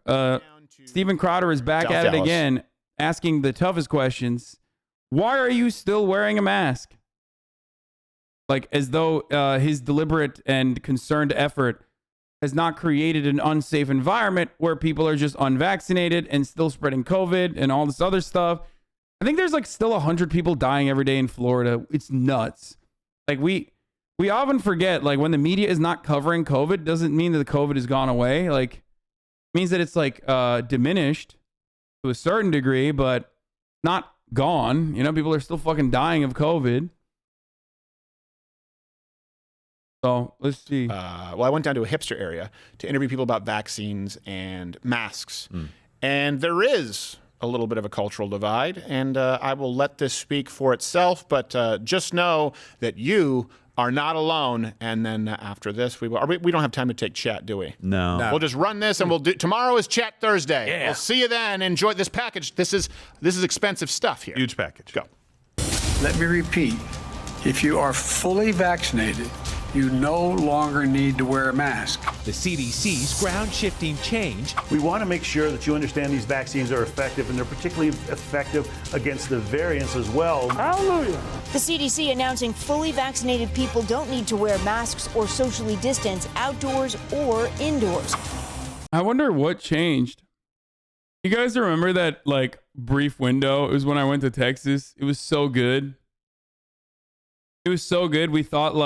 Steven Crowder is back at it again, asking the toughest questions. Why are you still wearing a mask? Like, as though his deliberate and concerned effort has not created an unsafe environment where people are just unvaccinated and still spreading COVID and all this other stuff. I think there's like still 100 people dying every day in Florida. It's nuts. Like, we often forget, like, when the media is not covering COVID, doesn't mean that the COVID has gone away. Like, it means that it's like diminished to a certain degree, but not gone. You know, people are still fucking dying of COVID. So let's see. Well, I went down to a hipster area to interview people about vaccines and masks. And there is a little bit of a cultural divide, and I will let this speak for itself, but just know that you are not alone. And then after this, we don't have time to take chat, do we? No. We'll just run this, and tomorrow is Chat Thursday. Yeah. We'll see you then. Enjoy this package. This is expensive stuff here. Huge package. Go. Let me repeat. If you are fully vaccinated, you no longer need to wear a mask. The CDC's ground-shifting change. We want to make sure that you understand these vaccines are effective, and they're particularly effective against the variants as well. Hallelujah. The CDC announcing fully vaccinated people don't need to wear masks or socially distance outdoors or indoors. I wonder what changed. You guys remember that, like, brief window? It was when I went to Texas. It was so good. It was so good. We thought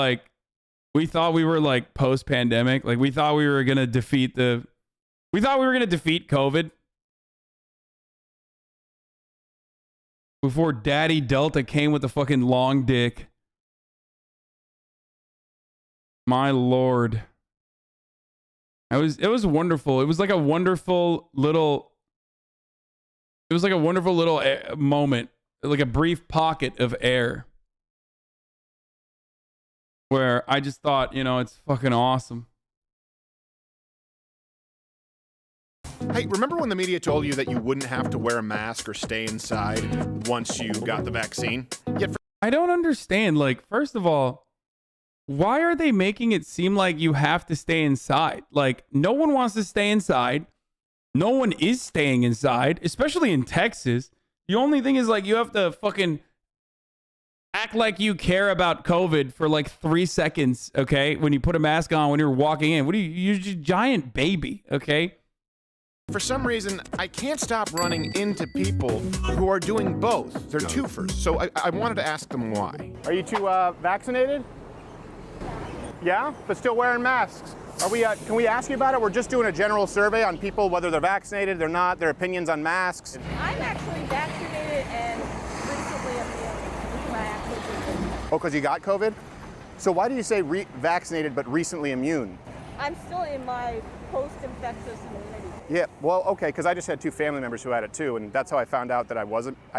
we were like post-pandemic. Like, we thought we were going to defeat COVID before Daddy Delta came with the fucking long dick. My Lord. It was wonderful. It was like a wonderful little moment, like a brief pocket of air, where I just thought, you know, it's fucking awesome. Hey, remember when the media told you that you wouldn't have to wear a mask or stay inside once you got the vaccine? Yet I don't understand. Like, first of all, why are they making it seem like you have to stay inside? Like, no one wants to stay inside. No one is staying inside, especially in Texas. The only thing is, like, you have to fucking act like you care about COVID for like 3 seconds, okay? When you put a mask on, when you're walking in. What are you? You're just a giant baby, okay? for some reason, I can't stop running into people who are doing both. They're twofers. So I wanted to ask them why. Are you two vaccinated? Yeah, but still wearing masks. Are we? Can we ask you about it? We're just doing a general survey on people, whether they're vaccinated, they're not, their opinions on masks. I'm actually vaccinated and recently immune. Oh, because you got COVID? So why do you say vaccinated but recently immune? I'm still in my post-infectious immunity. Yeah, well, okay, because I just had two family members who had it too, and that's how I found out that I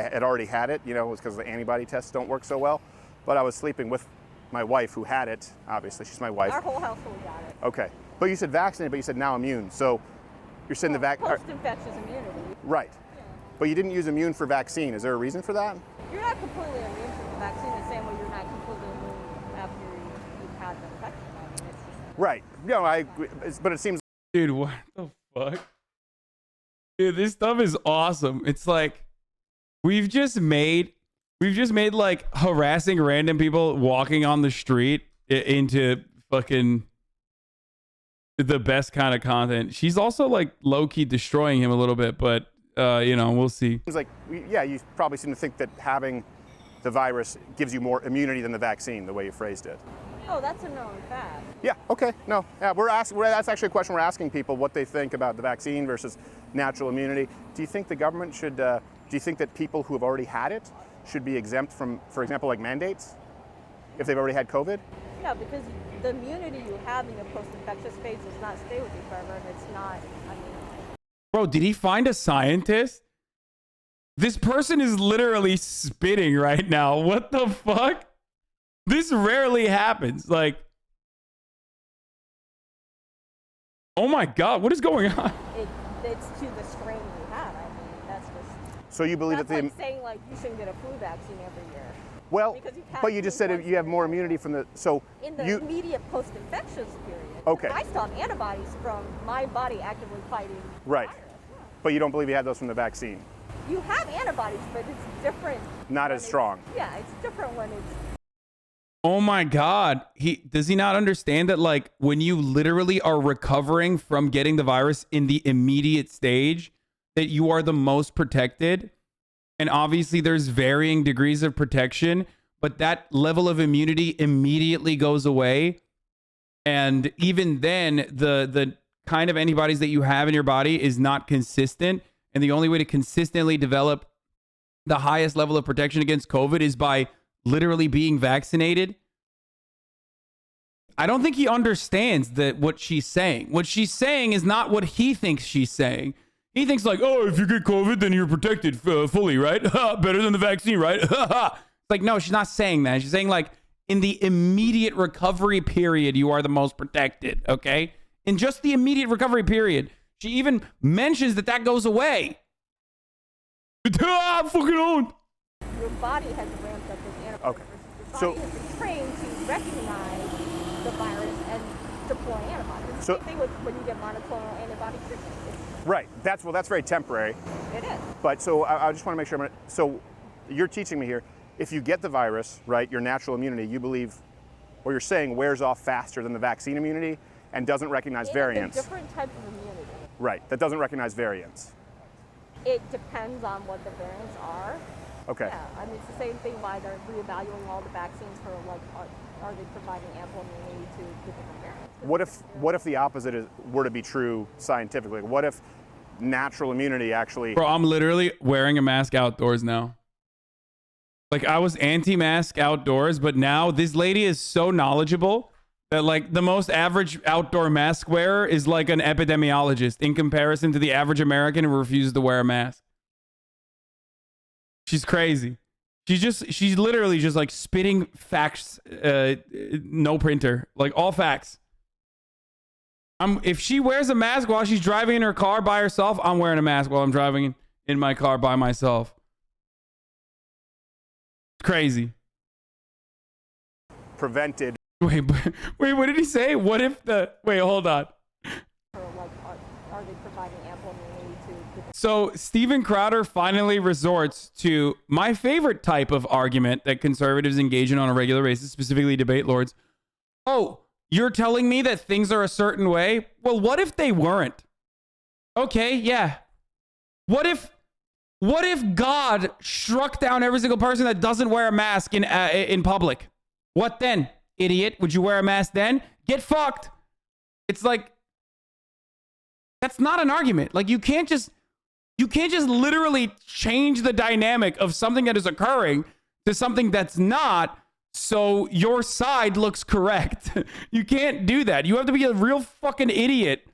had already had it, you know, it was because the antibody tests don't work so well. But I was sleeping with my wife who had it, obviously, she's my wife. Our whole household got it. Okay, but you said vaccinated, but you said now immune, so you're saying post-infectious immunity. Right, yeah. But you didn't use immune for vaccine, is there a reason for that? You're not completely immune from the vaccine the same way you're not completely immune after you've had the infection. I mean, it's just... Right, no, I agree, but it seems... Dude, what the fuck? Dude, this stuff is awesome. It's like, we've just made like harassing random people walking on the street into fucking the best kind of content. She's also like low-key destroying him a little bit, but you know, we'll see. It's like, yeah, you probably seem to think that having the virus gives you more immunity than the vaccine, the way you phrased it. Oh, that's a known fact. Yeah, okay, no. Yeah, that's actually a question we're asking people, what they think about the vaccine versus natural immunity. Do you think the government should, do you think that people who have already had it should be exempt from, for example, like mandates, if they've already had COVID? Yeah, because the immunity you have in your post-infectious phase does not stay with you forever, and it's not, I mean... Bro, did he find a scientist? This person is literally spitting right now. What the fuck? This rarely happens. Like, oh my God, what is going on? It's to the strain you have. I mean, that's just... So you believe that's that like saying, like, you shouldn't get a flu vaccine every year. Well, but you just said you have more immunity from the... So in the immediate post-infectious period, okay. I still have antibodies from my body actively fighting the virus. But you don't believe you had those from the vaccine? You have antibodies, but it's different. Not as strong. Yeah, it's different when it's. Oh my God. Does he not understand that, like, when you literally are recovering from getting the virus in the immediate stage, that you are the most protected? And obviously there's varying degrees of protection, but that level of immunity immediately goes away. And even then, the kind of antibodies that you have in your body is not consistent. And the only way to consistently develop the highest level of protection against COVID is by literally being vaccinated. I don't think he understands that what she's saying. What she's saying is not what he thinks she's saying. He thinks like, oh, if you get COVID, then you're protected fully, right? Better than the vaccine, right? It's like, no, she's not saying that. She's saying like, in the immediate recovery period, you are the most protected, okay? In just the immediate recovery period. She even mentions that that goes away. I'm fucking owned. Your body has ramped up those antibodies. Okay. Your body has been trained to recognize the virus and deploy antibodies. So, Same thing with when you get monoclonal antibody treatment. Right. That's very temporary. It is. But so I just want to make sure. So you're teaching me here. If you get the virus, right, your natural immunity, you believe, or you're saying, wears off faster than the vaccine immunity and doesn't recognize variants. Different type of immunity. Right. That doesn't recognize variants. It depends on what the variants are. Okay. Yeah, I mean, it's the same thing why they're reevaluating all the vaccines for, like, are they providing ample immunity to the different variants? What if the opposite were to be true scientifically? What if natural immunity actually... Bro, I'm literally wearing a mask outdoors now. Like, I was anti-mask outdoors, but now this lady is so knowledgeable that, like, the most average outdoor mask wearer is like an epidemiologist in comparison to the average American who refuses to wear a mask. She's crazy. She's literally just like spitting facts, no printer, like all facts. If she wears a mask while she's driving in her car by herself, I'm wearing a mask while I'm driving in my car by myself. Crazy. Prevented. Wait, what did he say? What if hold on. Are they providing ample immunity to the... So Steven Crowder finally resorts to my favorite type of argument that conservatives engage in on a regular basis, specifically debate lords. Oh, you're telling me that things are a certain way? Well, what if they weren't? Okay, yeah. What if God struck down every single person that doesn't wear a mask in public? What then, idiot? Would you wear a mask then? Get fucked. It's like, that's not an argument. Like, you can't just literally change the dynamic of something that is occurring to something that's not, so your side looks correct. You can't do that. You have to be a real fucking idiot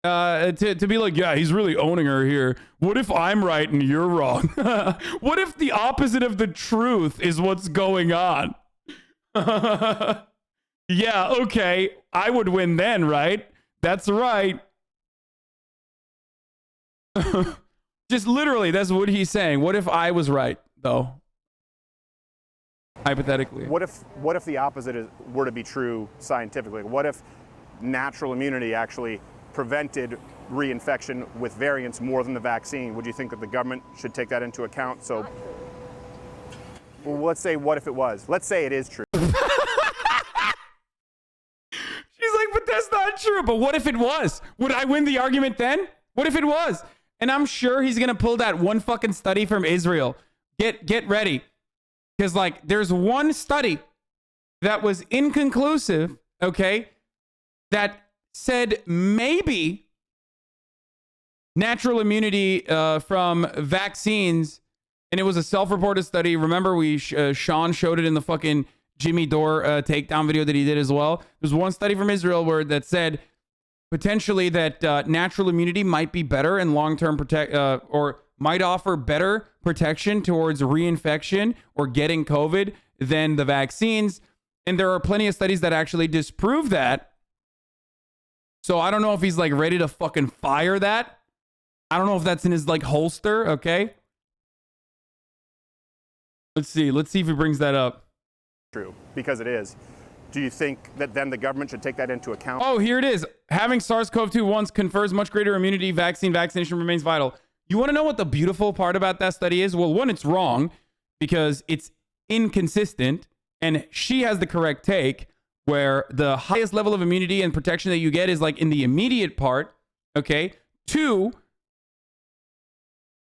to be like, yeah, he's really owning her here. What if I'm right and you're wrong? What if the opposite of the truth is what's going on? Yeah, okay. I would win then, right? That's right. Just literally, that's what he's saying. What if I was right, though? Hypothetically. What if the opposite were to be true scientifically? What if natural immunity actually prevented reinfection with variants more than the vaccine? Would you think that the government should take that into account? So, well, let's say, what if it was? Let's say it is true. She's like, but that's not true. But what if it was? Would I win the argument then? What if it was? And I'm sure he's going to pull that one fucking study from Israel. Get ready. Because, like, there's one study that was inconclusive, okay, that said maybe natural immunity from vaccines, and it was a self-reported study. Remember, Sean showed it in the fucking Jimmy Dore takedown video that he did as well. There's one study from Israel that said potentially that natural immunity might be better and long-term or might offer better protection towards reinfection or getting COVID than the vaccines. And there are plenty of studies that actually disprove that. So I don't know if he's like ready to fucking fire that. I don't know if that's in his like holster. Okay. Let's see if he brings that up. True, because it is. Do you think that then the government should take that into account? Oh, here it is. Having SARS-CoV-2 once confers much greater immunity. Vaccination remains vital. You want to know what the beautiful part about that study is? Well, one, it's wrong because it's inconsistent, and she has the correct take where the highest level of immunity and protection that you get is like in the immediate part. Okay. 2,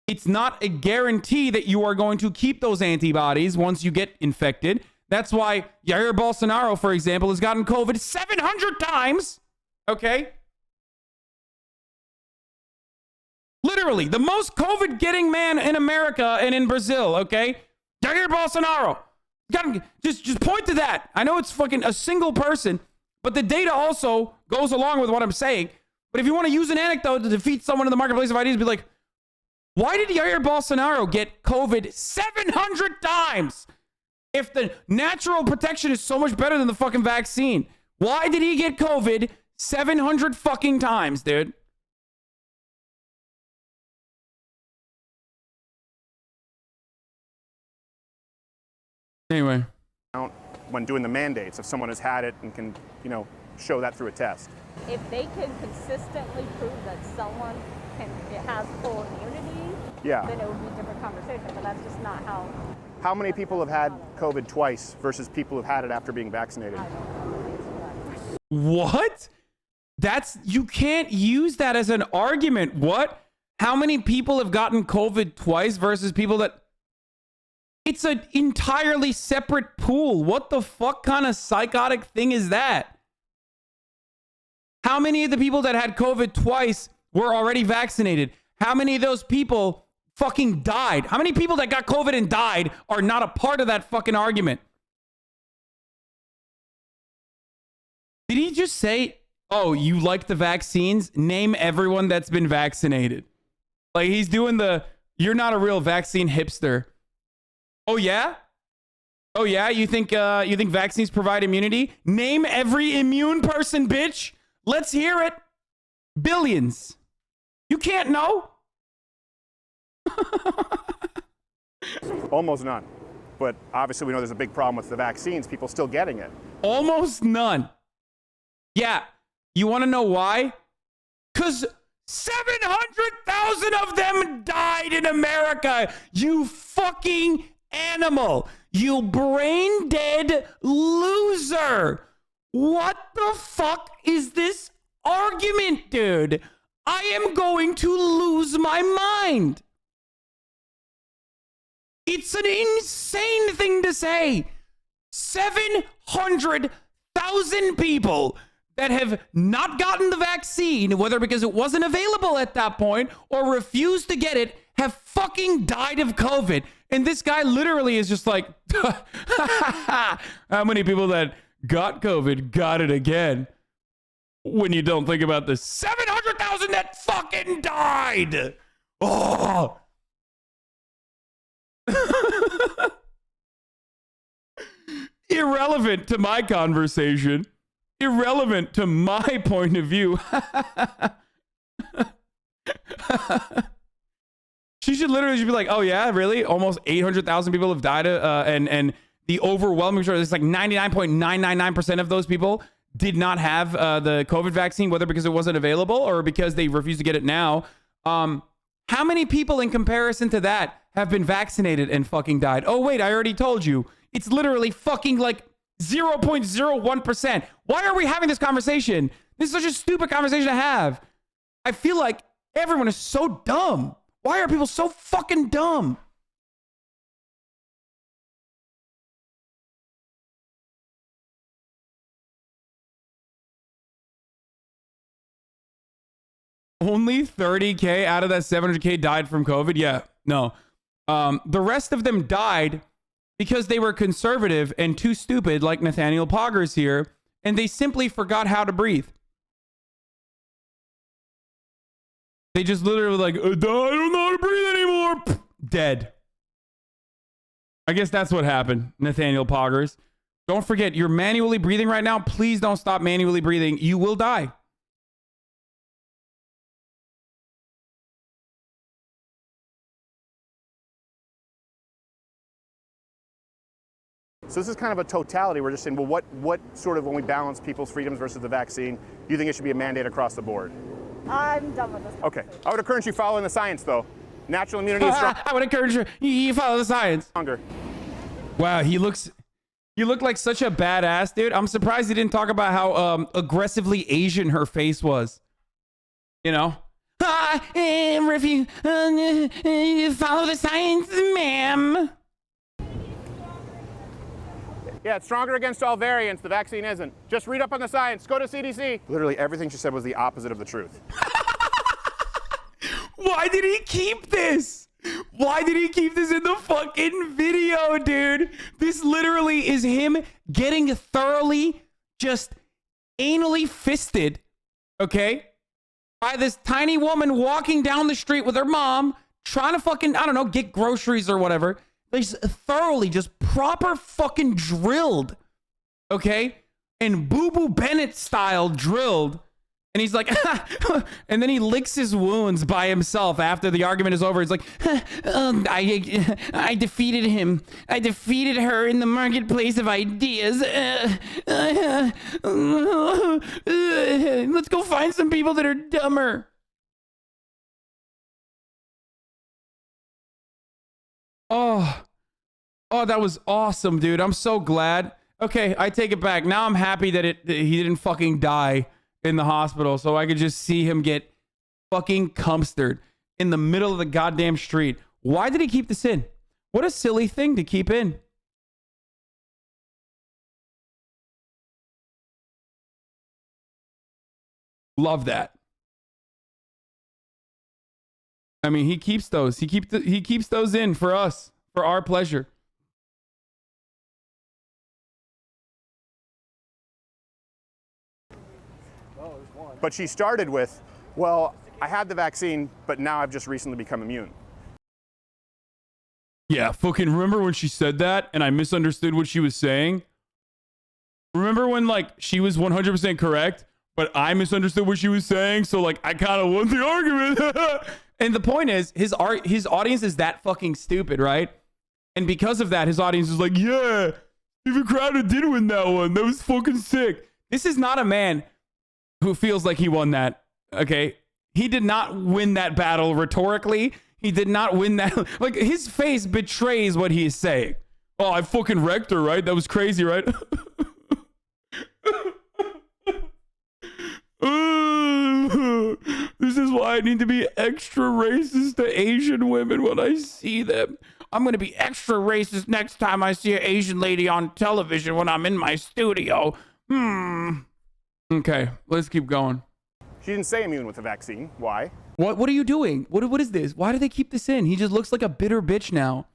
it's not a guarantee that you are going to keep those antibodies once you get infected. That's why Jair Bolsonaro, for example, has gotten COVID 700 times. Okay. Literally, the most COVID-getting man in America and in Brazil, okay? Jair Bolsonaro. Just point to that. I know it's fucking a single person, but the data also goes along with what I'm saying. But if you want to use an anecdote to defeat someone in the marketplace of ideas, be like, why did Jair Bolsonaro get COVID 700 times? If the natural protection is so much better than the fucking vaccine, why did he get COVID 700 fucking times, dude? Anyway. When doing the mandates, if someone has had it and can, show that through a test. If they can consistently prove that someone has full immunity, then it would be a different conversation. But that's just not how. How many people have had COVID twice versus people who've had it after being vaccinated? What? You can't use that as an argument. What? How many people have gotten COVID twice versus people that... It's an entirely separate pool. What the fuck kind of psychotic thing is that? How many of the people that had COVID twice were already vaccinated? How many of those people fucking died? How many people that got COVID and died are not a part of that fucking argument? Did he just say, oh, you like the vaccines? Name everyone that's been vaccinated. Like he's doing you're not a real vaccine hipster. Oh yeah? Oh yeah? You think vaccines provide immunity? Name every immune person, bitch. Let's hear it. Billions. You can't know? Almost none. But obviously we know there's a big problem with the vaccines, people still getting it. Almost none. Yeah. You want to know why? Because 700,000 of them died in America. You fucking animal. You brain dead loser. What the fuck is this argument, dude? I am going to lose my mind. It's an insane thing to say. 700,000 people that have not gotten the vaccine, whether because it wasn't available at that point or refused to get it, have fucking died of COVID. And this guy literally is just like, how many people that got COVID got it again? When you don't think about the 700,000 that fucking died. Oh. Irrelevant to my conversation. Irrelevant to my point of view. She should literally just be like, oh yeah, really? Almost 800,000 people have died, and the overwhelming majority, it's like 99.999% of those people did not have the COVID vaccine, whether because it wasn't available or because they refused to get it now. How many people in comparison to that have been vaccinated and fucking died? Oh wait, I already told you. It's literally fucking like 0.01%. Why are we having this conversation? This is such a stupid conversation to have. I feel like everyone is so dumb. Why are people so fucking dumb? Only 30K out of that 700K died from COVID? Yeah, no. The rest of them died because they were conservative and too stupid, like Nathaniel Poggers here, and they simply forgot how to breathe. They just literally like, I don't know how to breathe anymore. Dead. I guess that's what happened, Nathaniel Poggers. Don't forget, you're manually breathing right now. Please don't stop manually breathing. You will die. So this is kind of a totality. We're just saying, well, what sort of, when we balance people's freedoms versus the vaccine, do you think it should be a mandate across the board? I'm done with this. Okay. I would encourage you following the science, though. Natural immunity is I would encourage you follow the science. stronger. Wow, he looked like such a badass, dude. I'm surprised he didn't talk about how aggressively Asian her face was. You know? If you follow the science, ma'am. Yeah, it's stronger against all variants. The vaccine isn't. Just read up on the science. Go to CDC. Literally everything she said was the opposite of the truth. Why did he keep this? Why did he keep this in the fucking video, dude? This literally is him getting thoroughly just anally fisted, okay, by this tiny woman walking down the street with her mom, trying to fucking, I don't know, get groceries or whatever. He's thoroughly just proper fucking drilled, okay? And Boo Boo Bennett style drilled. And he's like, and then he licks his wounds by himself after the argument is over. He's like, I defeated him. I defeated her in the marketplace of ideas. Let's go find some people that are dumber. Oh, that was awesome, dude. I'm so glad. Okay, I take it back. Now I'm happy that he didn't fucking die in the hospital, so I could just see him get fucking cumstered in the middle of the goddamn street. Why did he keep this in? What a silly thing to keep in. Love that. I mean, he keeps those. He keeps those in for us, for our pleasure. But she started with, well, I had the vaccine, but now I've just recently become immune. Yeah, fucking remember when she said that and I misunderstood what she was saying? Remember when, like, she was 100% correct, but I misunderstood what she was saying, so, like, I kind of won the argument. And the point is, his audience is that fucking stupid, right? And because of that, his audience is like, yeah, Steven Crowder did win that one. That was fucking sick. This is not a man who feels like he won that, okay? He did not win that battle rhetorically. He did not win that. Like, his face betrays what he is saying. Oh, I fucking wrecked her, right? That was crazy, right? This is why I need to be extra racist to Asian women when I see them. I'm going to be extra racist next time I see an Asian lady on television when I'm in my studio. Okay, let's keep going. She didn't say immune with the vaccine. Why? What are you doing? What is this? Why do they keep this in? He just looks like a bitter bitch now.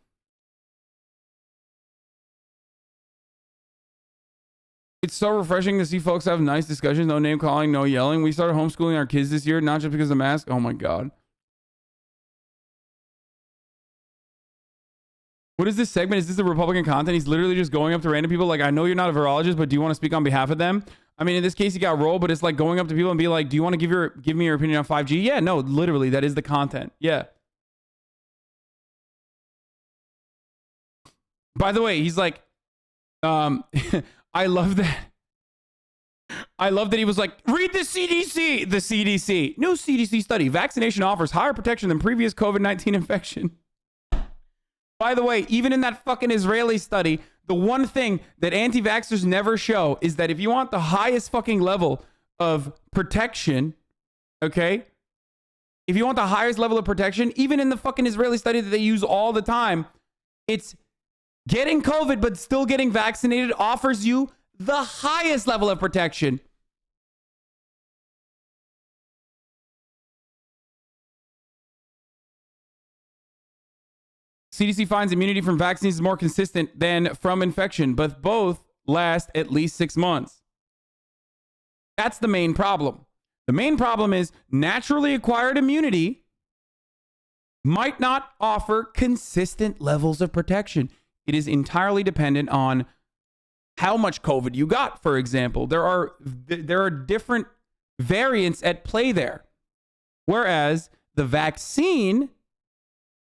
It's so refreshing to see folks have nice discussions, no name calling, no yelling. We started homeschooling our kids this year, not just because of the mask. Oh my God. What is this segment? Is this the Republican content? He's literally just going up to random people like, I know you're not a virologist, but do you want to speak on behalf of them? I mean, in this case, he got rolled, but it's like going up to people and be like, do you want to give me your opinion on 5G? Yeah, no, literally, that is the content. Yeah. By the way, he's like, I love that. I love that he was like, read the CDC. The CDC. New CDC study. Vaccination offers higher protection than previous COVID-19 infection. By the way, even in that fucking Israeli study, the one thing that anti-vaxxers never show is that if you want the highest fucking level of protection, okay? If you want the highest level of protection, even in the fucking Israeli study that they use all the time, it's getting COVID but still getting vaccinated offers you the highest level of protection. CDC finds immunity from vaccines is more consistent than from infection, but both last at least 6 months. That's the main problem. The main problem is naturally acquired immunity might not offer consistent levels of protection. It is entirely dependent on how much COVID you got, for example. There are different variants at play there. Whereas the vaccine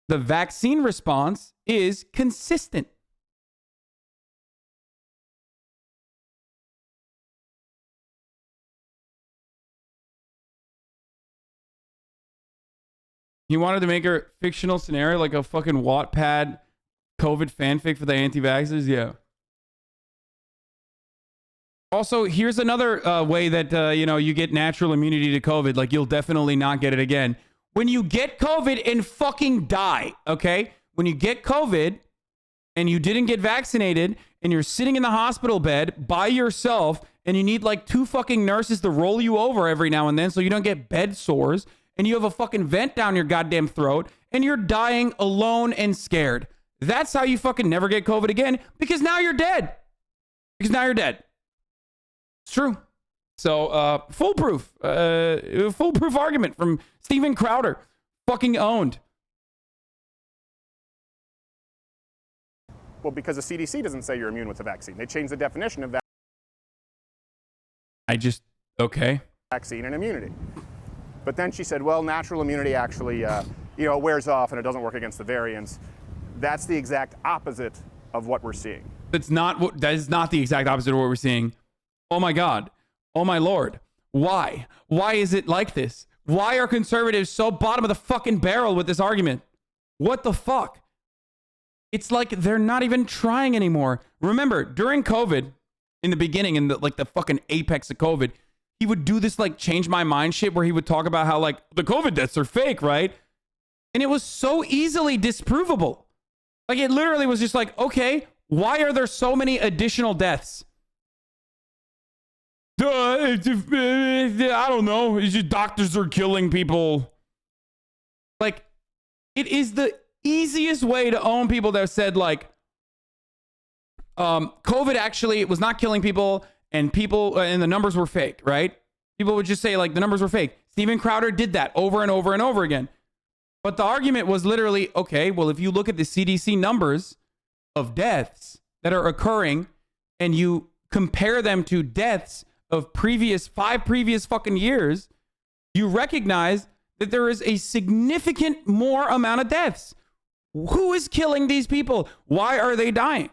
response is consistent. He wanted to make a fictional scenario like a fucking Wattpad COVID fanfic for the anti-vaxxers. Yeah. Also, here's another way that, you get natural immunity to COVID. Like, you'll definitely not get it again. When you get COVID and fucking die, okay? When you get COVID and you didn't get vaccinated and you're sitting in the hospital bed by yourself and you need like 2 fucking nurses to roll you over every now and then so you don't get bed sores and you have a fucking vent down your goddamn throat and you're dying alone and scared. That's how you fucking never get COVID again, because now you're dead. Because now you're dead. It's true. So, foolproof argument from Steven Crowder. Fucking owned. Well, because the CDC doesn't say you're immune with the vaccine. They changed the definition of Okay. vaccine and immunity. But then she said, well, natural immunity actually, it wears off and it doesn't work against the variants. That's the exact opposite of what we're seeing. That is not the exact opposite of what we're seeing. Oh my God. Oh my Lord. Why? Why is it like this? Why are conservatives so bottom of the fucking barrel with this argument? What the fuck? It's like they're not even trying anymore. Remember, during COVID, in the beginning, in the fucking apex of COVID, he would do this like change my mind shit where he would talk about how like the COVID deaths are fake, right? And it was so easily disprovable. Like it literally was just like, okay, why are there so many additional deaths? I don't know. It's just doctors are killing people. Like, it is the easiest way to own people that said like, COVID actually was not killing people and the numbers were fake, right? People would just say like the numbers were fake. Steven Crowder did that over and over and over again. But the argument was literally, okay, well, if you look at the CDC numbers of deaths that are occurring and you compare them to deaths of 5 previous fucking years, you recognize that there is a significant more amount of deaths. Who is killing these people? Why are they dying?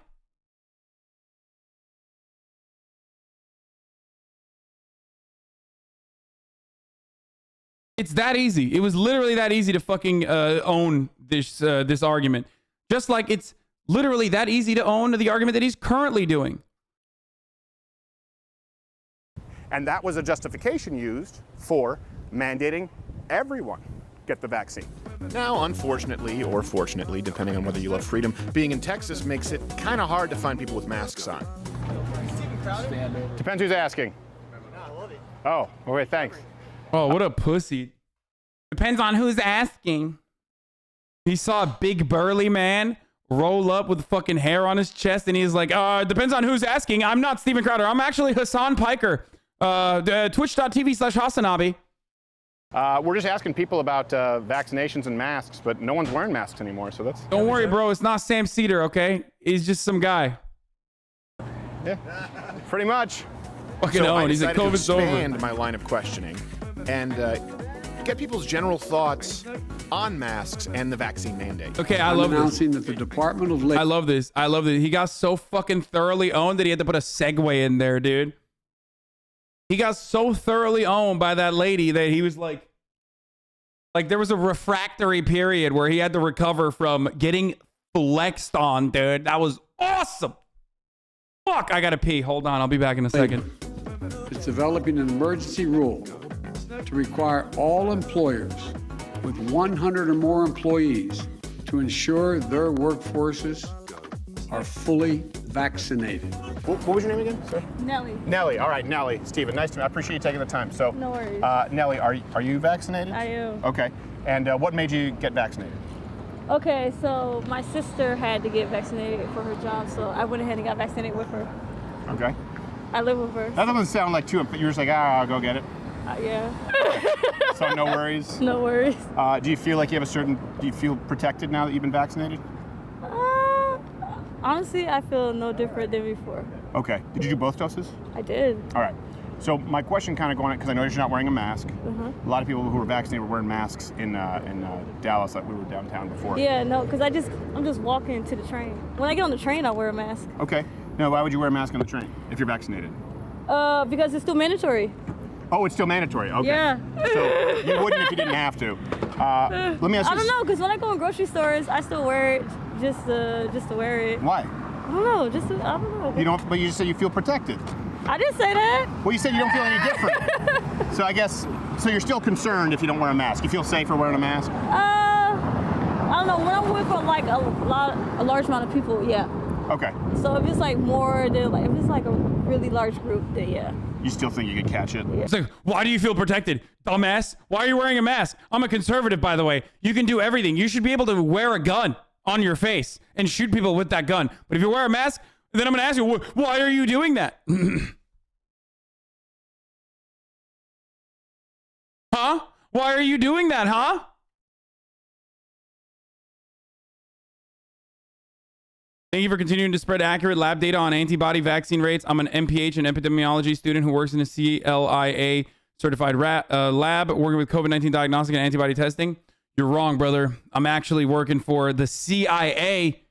It's that easy. It was literally that easy to fucking own this argument. Just like it's literally that easy to own the argument that he's currently doing. And that was a justification used for mandating everyone get the vaccine. Now, unfortunately, or fortunately, depending on whether you love freedom, being in Texas makes it kind of hard to find people with masks on. Depends who's asking. Oh, okay, thanks. Oh, what a pussy. Depends on who's asking. He saw a big burly man roll up with fucking hair on his chest and he's like, depends on who's asking. I'm not Steven Crowder. I'm actually Hasan Piker. Twitch.tv/Hasanabi. We're just asking people about vaccinations and masks, but no one's wearing masks anymore, so that's... Don't worry, bro. It's not Sam Cedar, okay? He's just some guy. Yeah, pretty much. Fucking own. He's a COVID's over. Expand my line of questioning and get people's general thoughts on masks and the vaccine mandate. Okay, I love announcing that the Department of Labor... I love this. He got so fucking thoroughly owned that he had to put a segue in there, dude. He got so thoroughly owned by that lady that he was like there was a refractory period where he had to recover from getting flexed on, dude. That was awesome. Fuck, I gotta pee. Hold on, I'll be back in a second. It's developing an emergency rule to require all employers with 100 or more employees to ensure their workforces are fully vaccinated. What was your name again, sir? Nellie. Nellie. All right, Nellie. Steven, nice to meet you. I appreciate you taking the time. So, No worries. Nellie, are you vaccinated? I am. Okay. And what made you get vaccinated? Okay, so my sister had to get vaccinated for her job, so I went ahead and got vaccinated with her. Okay. I live with her. That doesn't sound like too. You're just like, I'll go get it. Yeah. So no worries. No worries. Do you feel like you have do you feel protected now that you've been vaccinated? Honestly, I feel no different than before. Okay. Did you do both doses? I did. All right. So my question kind of going, because I know you're not wearing a mask. A lot of people who were vaccinated were wearing masks in Dallas. Like we were downtown before. Yeah, no, because I'm just walking to the train. When I get on the train, I wear a mask. Okay. Now, why would you wear a mask on the train if you're vaccinated? Because it's still mandatory. Oh, it's still mandatory. Okay. Yeah. So you wouldn't if you didn't have to. Let me ask you. I don't know, because when I go in grocery stores, I still wear it just to wear it. Why? I don't know. I don't know. You don't. But you just said you feel protected. I didn't say that. Well, you said you don't feel any different. So I guess. So you're still concerned if you don't wear a mask. You feel safer wearing a mask? I don't know. When I'm with like a large amount of people, yeah. Okay. So if it's like more than like if it's like a really large group, then yeah. You still think you could catch it? It's like, why do you feel protected, dumbass? Why are you wearing a mask? I'm a conservative, by the way. You can do everything. You should be able to wear a gun on your face and shoot people with that gun. But if you wear a mask, then I'm going to ask you, why are you doing that? Huh? Why are you doing that, huh? Thank you for continuing to spread accurate lab data on antibody vaccine rates. I'm an MPH and epidemiology student who works in a CLIA certified lab working with COVID-19 diagnostic and antibody testing. You're wrong, brother. I'm actually working for the CIA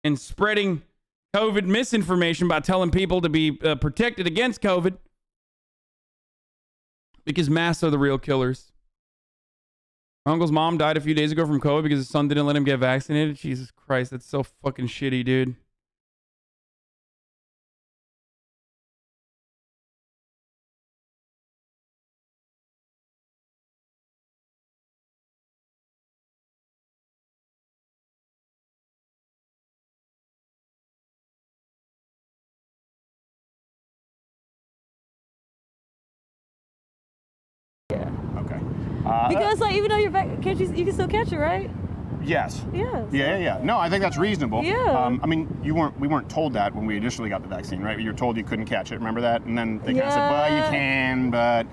and spreading COVID misinformation by telling people to be protected against COVID because masks are the real killers. My uncle's mom died a few days ago from COVID because his son didn't let him get vaccinated. Jesus Christ, that's so fucking shitty, dude. Okay. Because like even though you're you can still catch it, right? Yes. Yeah. Yeah. No, I think that's reasonable. Yeah. I mean, we weren't told that when we initially got the vaccine, right? You were told you couldn't catch it. Remember that? And then they kind of said, well, you can, but.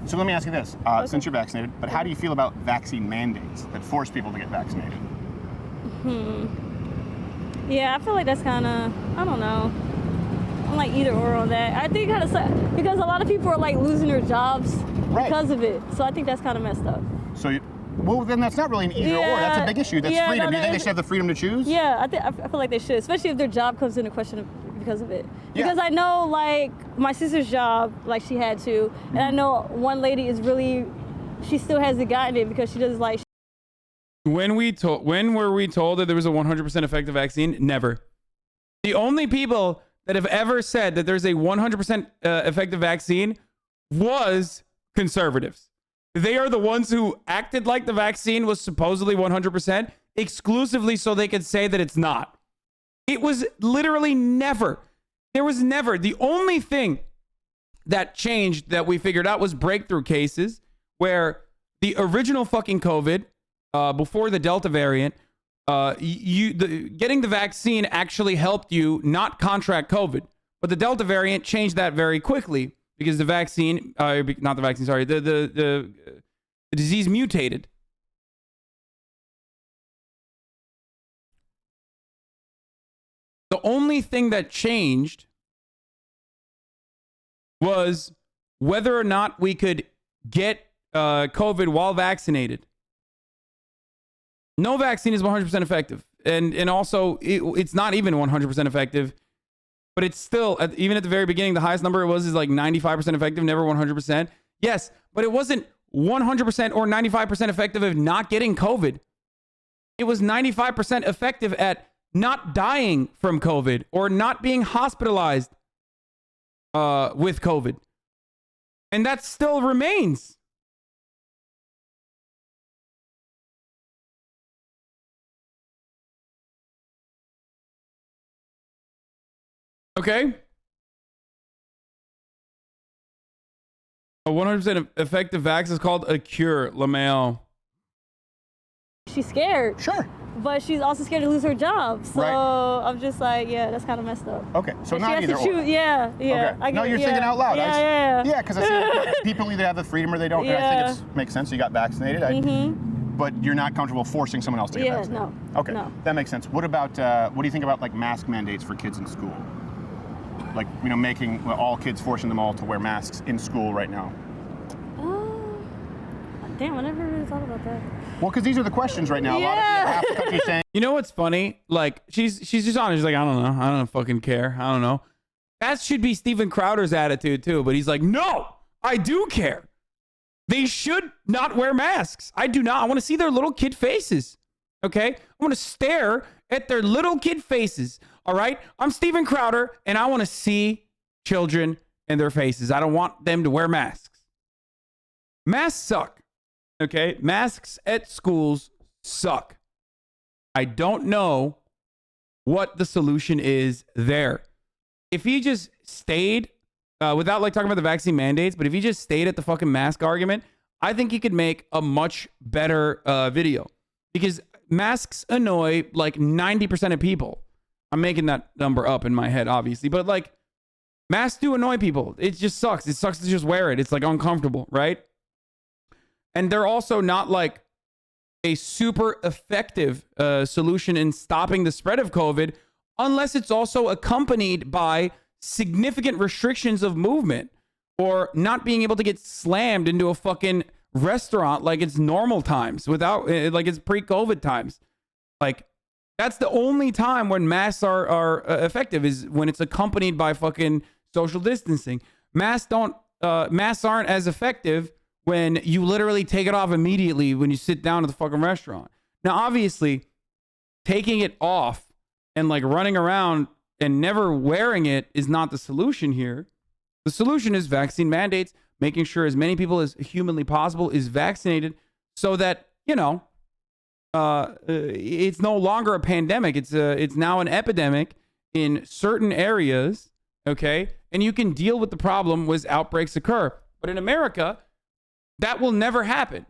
So let me ask you this: since you're vaccinated, but how do you feel about vaccine mandates that force people to get vaccinated? Yeah, I feel like that's kind of, I don't know. I'm like either or on that. I think kind of because a lot of people are like losing their jobs because of it. So I think that's kind of messed up. So, well, then that's not really an either or. That's a big issue. That's freedom. Do you think they should have the freedom to choose? Yeah, I feel like they should, especially if their job comes into question because of it. Because I know, like, my sister's job, like, she had to. And I know one lady is really, she still hasn't gotten it because she does, like... When were we told that there was a 100% effective vaccine? Never. The only people that have ever said that there's a 100% effective vaccine was conservatives. They are the ones who acted like the vaccine was supposedly 100% exclusively so they could say that it's not. It was literally never. There was never. The only thing that changed that we figured out was breakthrough cases where the original fucking COVID, before the Delta variant, getting the vaccine actually helped you not contract COVID. But the Delta variant changed that very quickly because the vaccine, not the vaccine, sorry, the disease mutated. The only thing that changed was whether or not we could get COVID while vaccinated. No vaccine is 100% effective. And also, it's not even 100% effective. But it's still, even at the very beginning, the highest number it was is like 95% effective, never 100%. Yes, but it wasn't 100% or 95% effective of not getting COVID. It was 95% effective at not dying from COVID or not being hospitalized with COVID. And that still remains. Okay. A 100% effective vax is called a cure, LaMail. She's scared. Sure. But she's also scared to lose her job. So I'm just like, yeah, that's kind of messed up. Okay, so and not either or. Yeah. Okay. No, you're thinking out loud. Yeah, Yeah, because I see people either have the freedom or they don't. Yeah. And I think it makes sense. You got vaccinated. But you're not comfortable forcing someone else to get vaccinated. No. Okay, no. That makes sense. What about, what do you think about like mask mandates for kids in school? Like, making all kids, forcing them all to wear masks in school right now. Damn, I never really thought about that. Well, because these are the questions right now. Yeah. Half the country's saying. You know what's funny? Like, she's just honest. She's like, I don't know. I don't fucking care. I don't know. That should be Steven Crowder's attitude too. But he's like, no, I do care. They should not wear masks. I do not. I want to see their little kid faces. Okay? I want to stare at their little kid faces. All right? I'm Steven Crowder, and I want to see children and their faces. I don't want them to wear masks. Masks suck. Okay? Masks at schools suck. I don't know what the solution is there. If he just stayed, without like talking about the vaccine mandates, but if he just stayed at the fucking mask argument, I think he could make a much better video, because masks annoy like 90% of people. I'm making that number up in my head, obviously, but like masks do annoy people. It just sucks. It sucks to just wear it. It's like uncomfortable, right? And they're also not like a super effective solution in stopping the spread of COVID unless it's also accompanied by significant restrictions of movement or not being able to get slammed into a fucking restaurant like it's normal times without like it's pre-COVID times. Like that's the only time when masks are effective, is when it's accompanied by fucking social distancing. Masks aren't as effective when you literally take it off immediately when you sit down at the fucking restaurant. Now, obviously, taking it off and like running around and never wearing it is not the solution here. The solution is vaccine mandates, making sure as many people as humanly possible is vaccinated so that, you know, it's no longer a pandemic. It's now an epidemic in certain areas, okay? And you can deal with the problem as outbreaks occur. But in America, that will never happen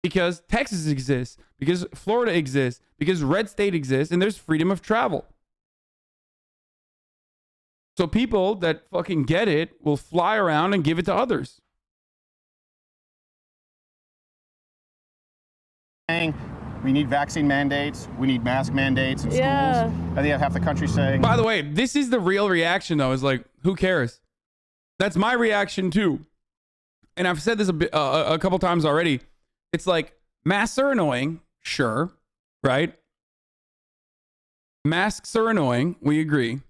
because Texas exists, because Florida exists, because red state exists, and there's freedom of travel. So people that fucking get it will fly around and give it to others. We need vaccine mandates. We need mask mandates in schools. And they have half the country saying. By the way, this is the real reaction, though, is like, who cares? That's my reaction, too. And I've said this a couple times already. It's like, masks are annoying. Sure. Right? Masks are annoying. We agree.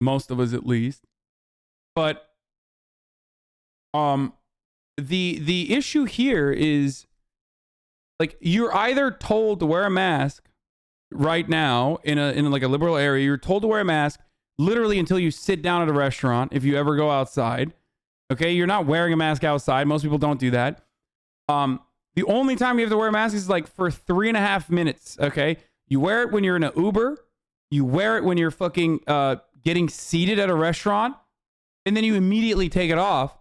Most of us, at least. But the issue here is, like, you're either told to wear a mask right now in like a liberal area. You're told to wear a mask literally until you sit down at a restaurant, if you ever go outside. Okay, you're not wearing a mask outside. Most people don't do that. The only time you have to wear a mask is like for 3.5 minutes. Okay, you wear it when you're in an Uber. You wear it when you're fucking getting seated at a restaurant, and then you immediately take it off.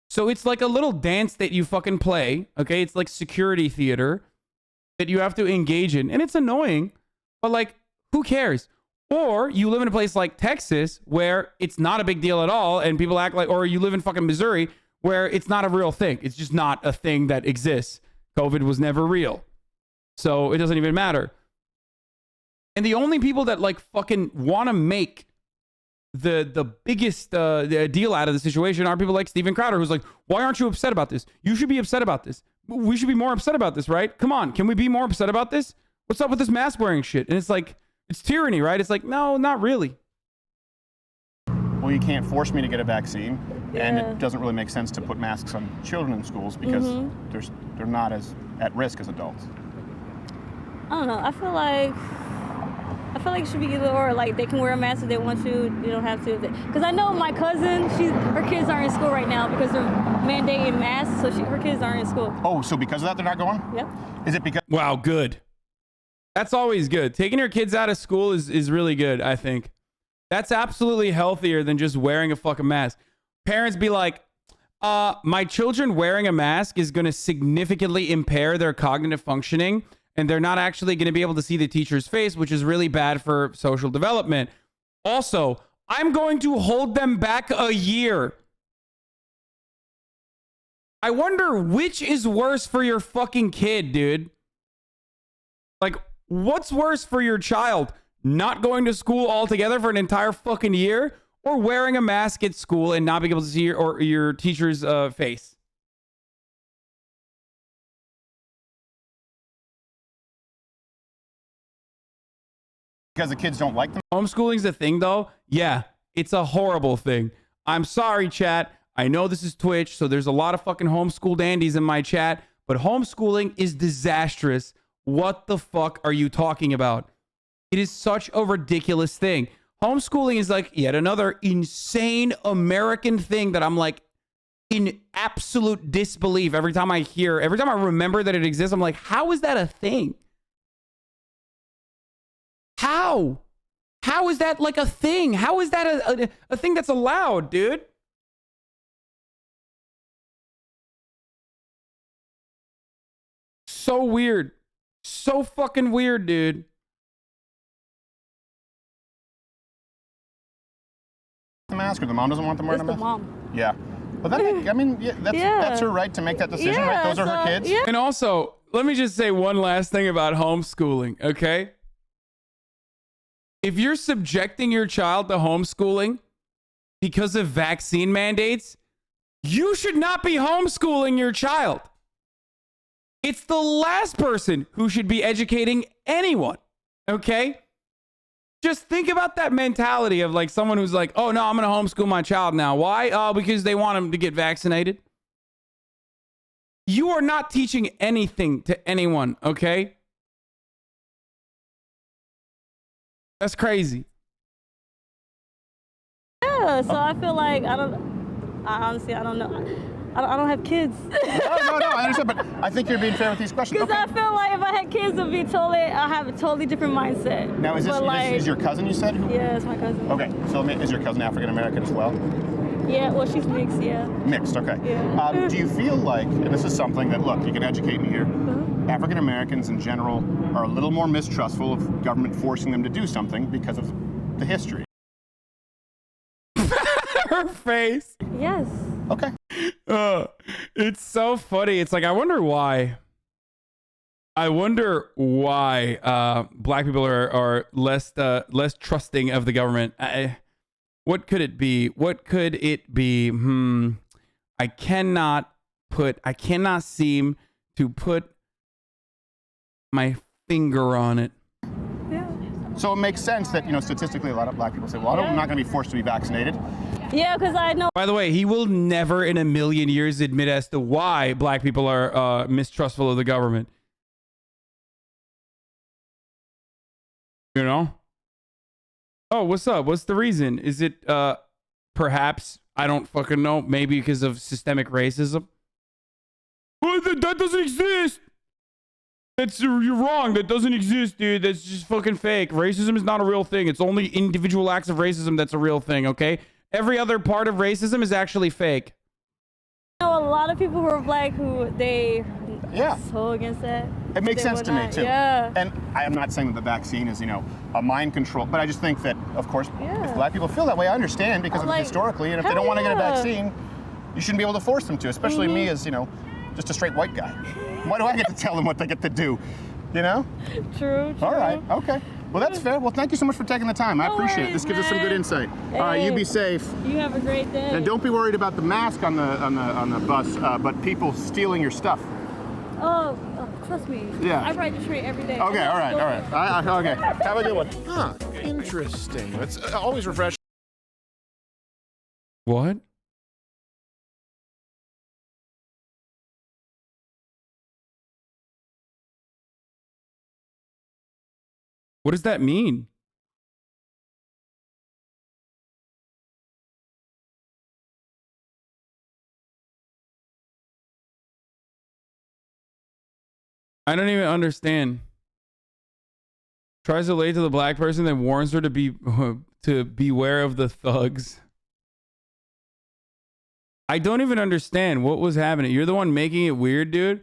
So it's like a little dance that you fucking play. Okay, it's like security theater that you have to engage in, and it's annoying. But like, who cares? Or you live in a place like Texas where it's not a big deal at all and people act like, or you live in fucking Missouri where it's not a real thing. It's just not a thing that exists. COVID was never real. So it doesn't even matter. And the only people that like fucking want to make the biggest deal out of the situation are people like Steven Crowder, who's like, why aren't you upset about this? You should be upset about this. We should be more upset about this, right? Come on. Can we be more upset about this? What's up with this mask wearing shit? And it's like, it's tyranny, right? It's like, no, not really. Well, you can't force me to get a vaccine, and it doesn't really make sense to put masks on children in schools because they're not as at risk as adults. I don't know. I feel like it should be either or. Like, they can wear a mask if they want to. You don't have to. Because I know my cousin, her kids aren't in school right now because they're mandating masks, so her kids aren't in school. Oh, so because of that, they're not going? Yep. Is it because? Wow, good. That's always good. Taking your kids out of school is really good, I think. That's absolutely healthier than just wearing a fucking mask. Parents be like, my children wearing a mask is going to significantly impair their cognitive functioning, and they're not actually going to be able to see the teacher's face, which is really bad for social development. Also, I'm going to hold them back a year. I wonder which is worse for your fucking kid, dude. Like, what's worse for your child? Not going to school altogether for an entire fucking year, or wearing a mask at school and not being able to see your teacher's face? Because the kids don't like them? Homeschooling's a thing, though? Yeah, it's a horrible thing. I'm sorry, chat. I know this is Twitch, so there's a lot of fucking homeschool dandies in my chat, but homeschooling is disastrous. What the fuck are you talking about? It is such a ridiculous thing. Homeschooling is like yet another insane American thing that I'm like in absolute disbelief every time I remember that it exists. I'm like, how is that a thing? How? How is that like a thing? How is that a thing that's allowed, dude? So weird. So fucking weird, dude. The mask, or the mom doesn't want them wearing a mask? The mom. Yeah. Well, that's her right to make that decision, right? Those are her kids. Yeah. And also, let me just say one last thing about homeschooling, okay? If you're subjecting your child to homeschooling because of vaccine mandates, you should not be homeschooling your child. It's the last person who should be educating anyone, okay? Just think about that mentality of like someone who's like, oh no, I'm going to homeschool my child now. Why? Oh, because they want him to get vaccinated. You are not teaching anything to anyone, okay? That's crazy. Yeah, so I feel like I honestly don't know. I don't have kids. No, I understand, but I think you're being fair with these questions. Because I feel like if I had kids, I have a totally different mindset. Now, is this your cousin, you said? Yeah, it's my cousin. Okay, so is your cousin African American as well? Yeah, well, she's mixed, yeah. Mixed, okay. Yeah. Do you feel like, and this is something that, look, you can educate me here, African Americans in general are a little more mistrustful of government forcing them to do something because of the history? Her face. Yes. Okay. It's so funny. It's like, I wonder why black people are less trusting of the government. What could it be? I cannot seem to put my finger on it. Yeah. So it makes sense that, statistically a lot of black people say, well, I'm not going to be forced to be vaccinated. Yeah, because I know. By the way, he will never in a million years admit as to why black people are mistrustful of the government. You know? Oh, what's up? What's the reason? Is it perhaps, I don't fucking know, maybe because of systemic racism? Well, that doesn't exist. You're wrong. That doesn't exist, dude. That's just fucking fake. Racism is not a real thing. It's only individual acts of racism that's a real thing, okay? Every other part of racism is actually fake. I know a lot of people who are black who so against that. It makes sense to me, too. Yeah. And I am not saying that the vaccine is, a mind control, but I just think that, of course, if black people feel that way, I understand because historically, and if they don't want to get a vaccine, you shouldn't be able to force them to, especially me as, just a straight white guy. Why do I get to tell them what they get to do? True. All right, okay. Well, that's fair. Well, thank you so much for taking the time. I appreciate it. This gives us some good insight. Hey, all right, you be safe. You have a great day. And don't be worried about the mask on the bus, but people stealing your stuff. Oh, trust me. Yeah. I ride the train every day. Okay, all right. Okay, have a good one. Huh, interesting. It's always refreshing. What? What does that mean? I don't even understand. Tries to lay to the black person, then warns her to beware of the thugs. I don't even understand what was happening. You're the one making it weird, dude.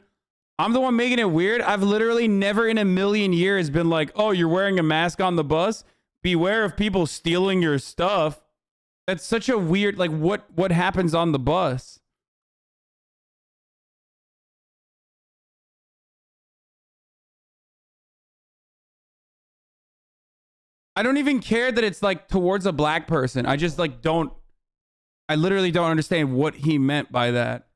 I'm the one making it weird. I've literally never in a million years been like, oh, you're wearing a mask on the bus? Beware of people stealing your stuff. That's such a weird, like, what happens on the bus? I don't even care that it's like towards a black person. I just like I literally don't understand what he meant by that.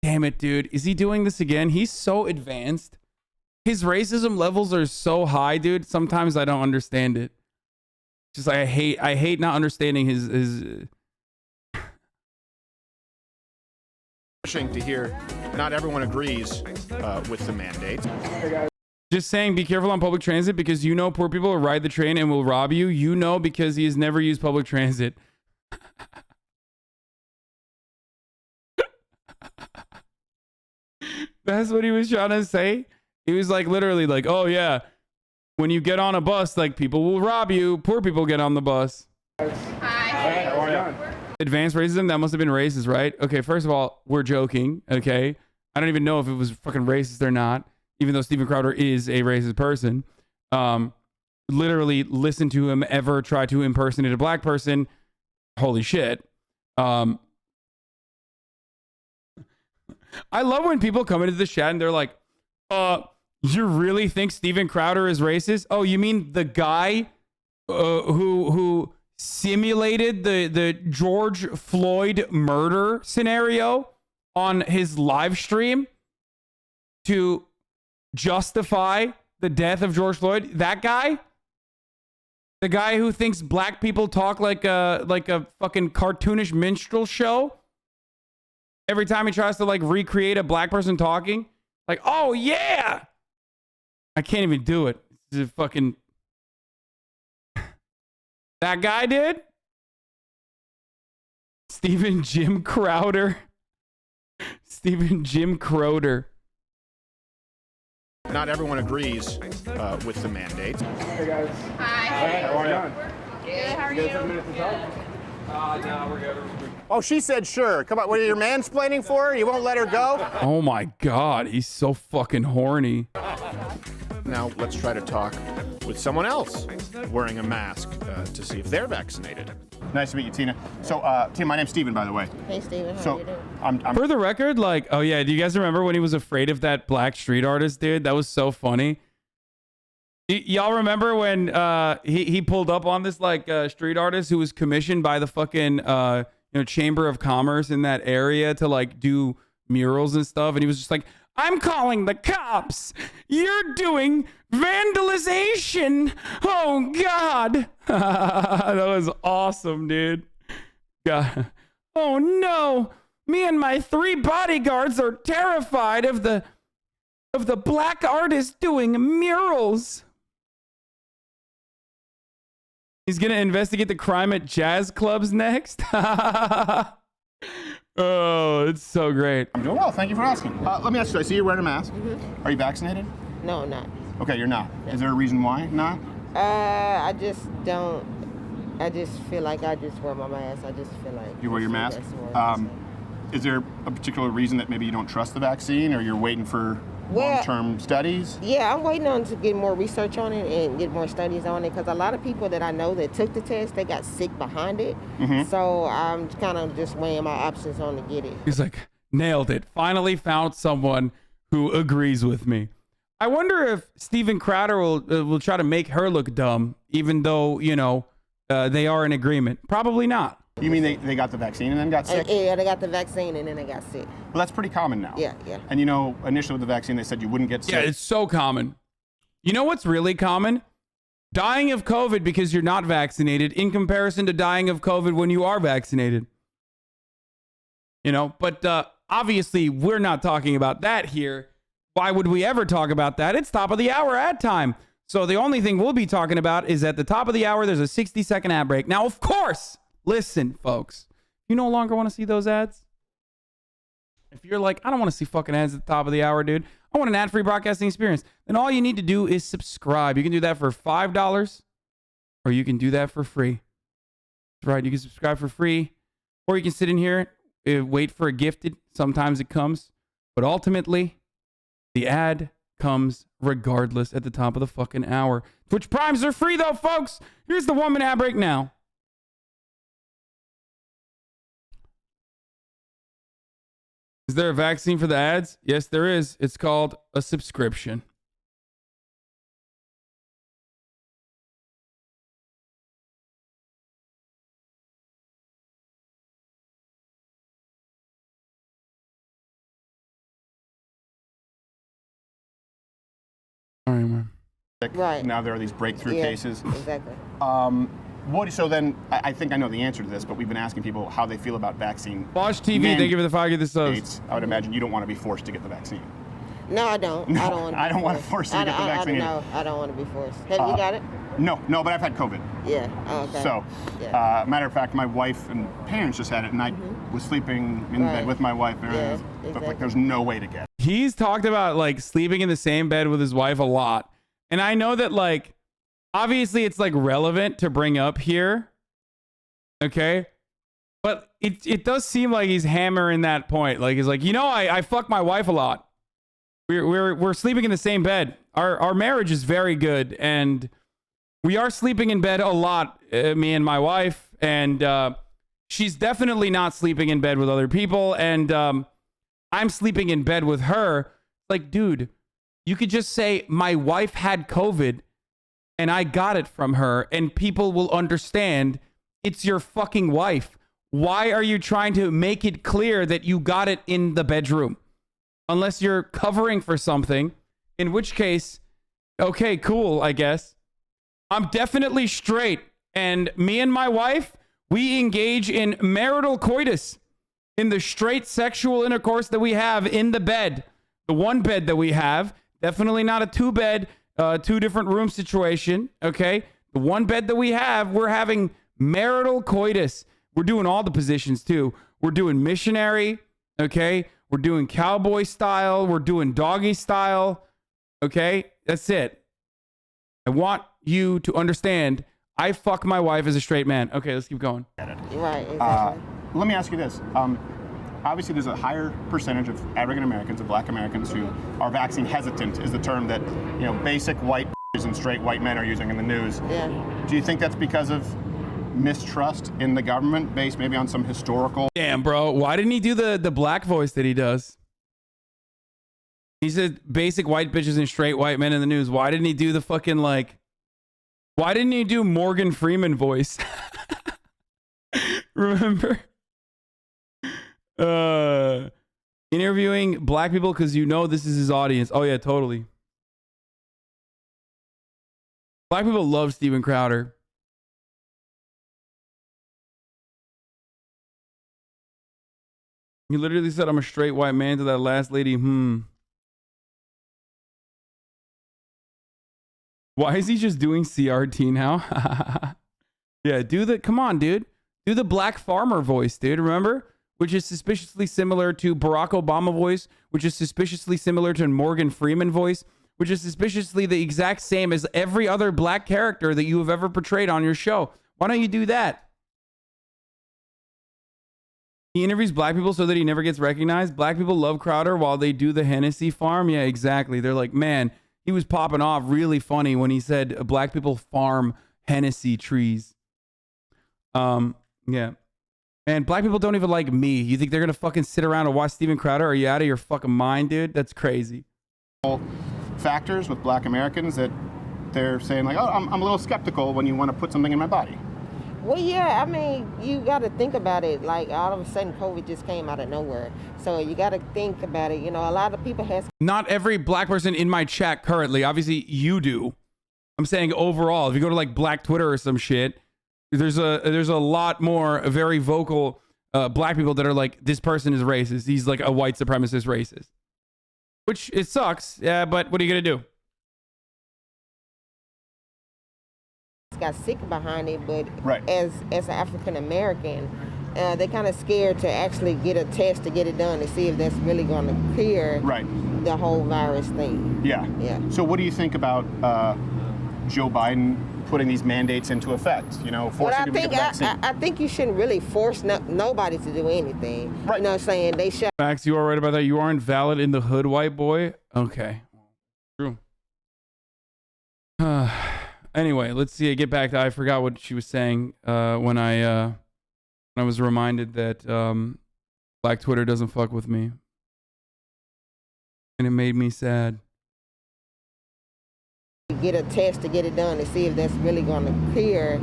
Damn it, dude. Is he doing this again? He's so advanced. His racism levels are so high, dude. Sometimes I don't understand it. Just like I hate not understanding his refreshing to hear not everyone agrees with the mandate. Just saying, be careful on public transit because you know poor people will ride the train and will rob you. You know because he has never used public transit. That's what he was trying to say. He was like literally like, oh yeah, when you get on a bus, like people will rob you. Poor people get on the bus. Hi. How are you? Advanced racism, that must have been racist, right? Okay, first of all, we're joking, okay? I don't even know if it was fucking racist or not, even though Steven Crowder is a racist person. Literally listen to him ever try to impersonate a black person. Holy shit. I love when people come into the chat and they're like, you really think Steven Crowder is racist? Oh, you mean the guy who simulated the George Floyd murder scenario on his live stream to justify the death of George Floyd? That guy? The guy who thinks black people talk like a fucking cartoonish minstrel show? Every time he tries to like recreate a black person talking, like, oh yeah, I can't even do it. This is fucking that guy did. Stephen Jim Crowder. Stephen Jim Crowder. Not everyone agrees with the mandate. Hey guys. Hi. How are you? Good. How are you? Have a minute to talk? No, we're good. Oh, she said sure. Come on, what are you mansplaining for? You won't let her go? Oh my God, he's so fucking horny. Now let's try to talk with someone else wearing a mask to see if they're vaccinated. Nice to meet you, Tina. So, Tina, my name's Steven, by the way. Hey, Steven. How So, you doing? I'm For the record, like, oh yeah, do you guys remember when he was afraid of that black street artist, dude? That was so funny. Y'all remember when he pulled up on this like street artist who was commissioned by the fucking Chamber of Commerce in that area to like do murals and stuff, and he was just like, I'm calling the cops. You're doing vandalization. Oh God. That was awesome, dude. God. Oh no. Me and my 3 bodyguards are terrified of the black artist doing murals. He's going to investigate the crime at jazz clubs next. Oh, it's so great. doing well. Thank you for asking. Let me ask you, I see you're wearing a mask. Mm-hmm. Are you vaccinated? No, I'm not. Okay, you're not. Is there a reason why not? I just don't. I just feel like I just wear my mask. I just feel like You wear your mask? that's more- Is there a particular reason that maybe you don't trust the vaccine, or you're waiting for Well- long-term studies? Yeah, I'm waiting on to get more research on it and get more studies on it because a lot of people that I know that took the test, they got sick behind it. Mm-hmm. So I'm kind of just weighing my options on to get it. He's like, nailed it. Finally found someone who agrees with me. I wonder if Steven Crowder will try to make her look dumb, even though, they are in agreement. Probably not. You mean they got the vaccine and then got sick? Yeah, they got the vaccine and then they got sick. Well, that's pretty common now. Yeah. And initially with the vaccine, they said you wouldn't get sick. Yeah, it's so common. You know what's really common? Dying of COVID because you're not vaccinated in comparison to dying of COVID when you are vaccinated. But obviously we're not talking about that here. Why would we ever talk about that? It's top of the hour ad time. So the only thing we'll be talking about is at the top of the hour, there's a 60-second ad break. Now, of course, listen, folks, you no longer want to see those ads? If you're like, I don't want to see fucking ads at the top of the hour, dude. I want an ad-free broadcasting experience. Then all you need to do is subscribe. You can do that for $5 or you can do that for free. That's right. You can subscribe for free or you can sit in here, wait for a gifted. Sometimes it comes. But ultimately, the ad comes regardless at the top of the fucking hour. Twitch Primes are free though, folks. Here's the 1 minute ad break now. Is there a vaccine for the ads? Yes, there is. It's called a subscription. All right, man. Right. Now there are these breakthrough Yeah, cases. Exactly. So then, I think I know the answer to this, but we've been asking people how they feel about vaccine. Watch TV. Thank you for the 5 of the subs. I would imagine you don't want to be forced to get the vaccine. No, I don't. No, I don't want to. I don't want to force you to get the vaccine. No, I don't want to be forced. Have you got it? No, but I've had COVID. Yeah. Oh, okay. So, yeah. Matter of fact, my wife and parents just had it, and I was sleeping in bed with my wife. And exactly. Like, there's no way to get it. He's talked about like sleeping in the same bed with his wife a lot, and I know that like obviously it's like relevant to bring up here, okay? But it does seem like he's hammering that point. Like he's like, I fuck my wife a lot. We're sleeping in the same bed. Our marriage is very good, and we are sleeping in bed a lot, me and my wife, and she's definitely not sleeping in bed with other people, and I'm sleeping in bed with her. Like, dude, you could just say my wife had COVID and I got it from her, and people will understand it's your fucking wife. Why are you trying to make it clear that you got it in the bedroom? Unless you're covering for something, in which case, okay, cool, I guess. I'm definitely straight, and me and my wife, we engage in marital coitus in the straight sexual intercourse that we have in the bed. The one bed that we have, definitely not a 2-bed, 2 different room situation, okay? The one bed that we have, we're having marital coitus. We're doing all the positions too. We're doing missionary, okay? We're doing cowboy style. We're doing doggy style, okay? That's it. I want you to understand I fuck my wife as a straight man. Okay, let's keep going. Right, exactly. Let me ask you this. Obviously, there's a higher percentage of African Americans, of Black Americans, who are vaccine hesitant, is the term that basic white and straight white men are using in the news. Yeah. Do you think that's because of mistrust in the government, based maybe on some historical? Damn, bro. Why didn't he do the black voice that he does? He said basic white bitches and straight white men in the news. Why didn't he do the fucking like? Why didn't he do Morgan Freeman voice? Remember? Interviewing black people because this is his audience. Oh yeah, totally. Black people love Steven Crowder. He literally said, I'm a straight white man to that last lady. Why is he just doing CRT now? Yeah, come on, dude. Do the black farmer voice, dude. Remember? Which is suspiciously similar to Barack Obama voice, which is suspiciously similar to Morgan Freeman voice, which is suspiciously the exact same as every other black character that you have ever portrayed on your show. Why don't you do that? He interviews black people so that he never gets recognized. Black people love Crowder while they do the Hennessy farm. Yeah, exactly. They're like, man, he was popping off really funny when he said black people farm Hennessy trees. Yeah. Man, black people don't even like me. You think they're going to fucking sit around and watch Steven Crowder? Are you out of your fucking mind, dude? That's crazy. Factors with Black Americans that they're saying like, oh, I'm a little skeptical when you want to put something in my body. Well, yeah, I mean, you got to think about it. Like, all of a sudden, COVID just came out of nowhere. So you got to think about it. A lot of people has... Not every black person in my chat currently. Obviously, you do. I'm saying overall. If you go to, like, Black Twitter or some shit, there's a lot more very vocal black people that are like, this person is racist. He's, like, a white supremacist racist. Which, it sucks. Yeah, but what are you going to do? Got sick behind it, but right. as an African American, they're kind of scared to actually get a test to get it done to see if that's really going to clear the whole virus thing. Yeah. So what do you think about Joe Biden putting these mandates into effect? Forcing people to get the vaccine. I think you shouldn't really force nobody to do anything. Right. You know what I'm saying? They should. Max, you are right about that. You aren't valid in the hood, white boy. Okay. True. Anyway, let's see. I get back to. I forgot what she was saying when I was reminded that Black Twitter doesn't fuck with me, and it made me sad. Get a test to get it done to see if that's really going to clear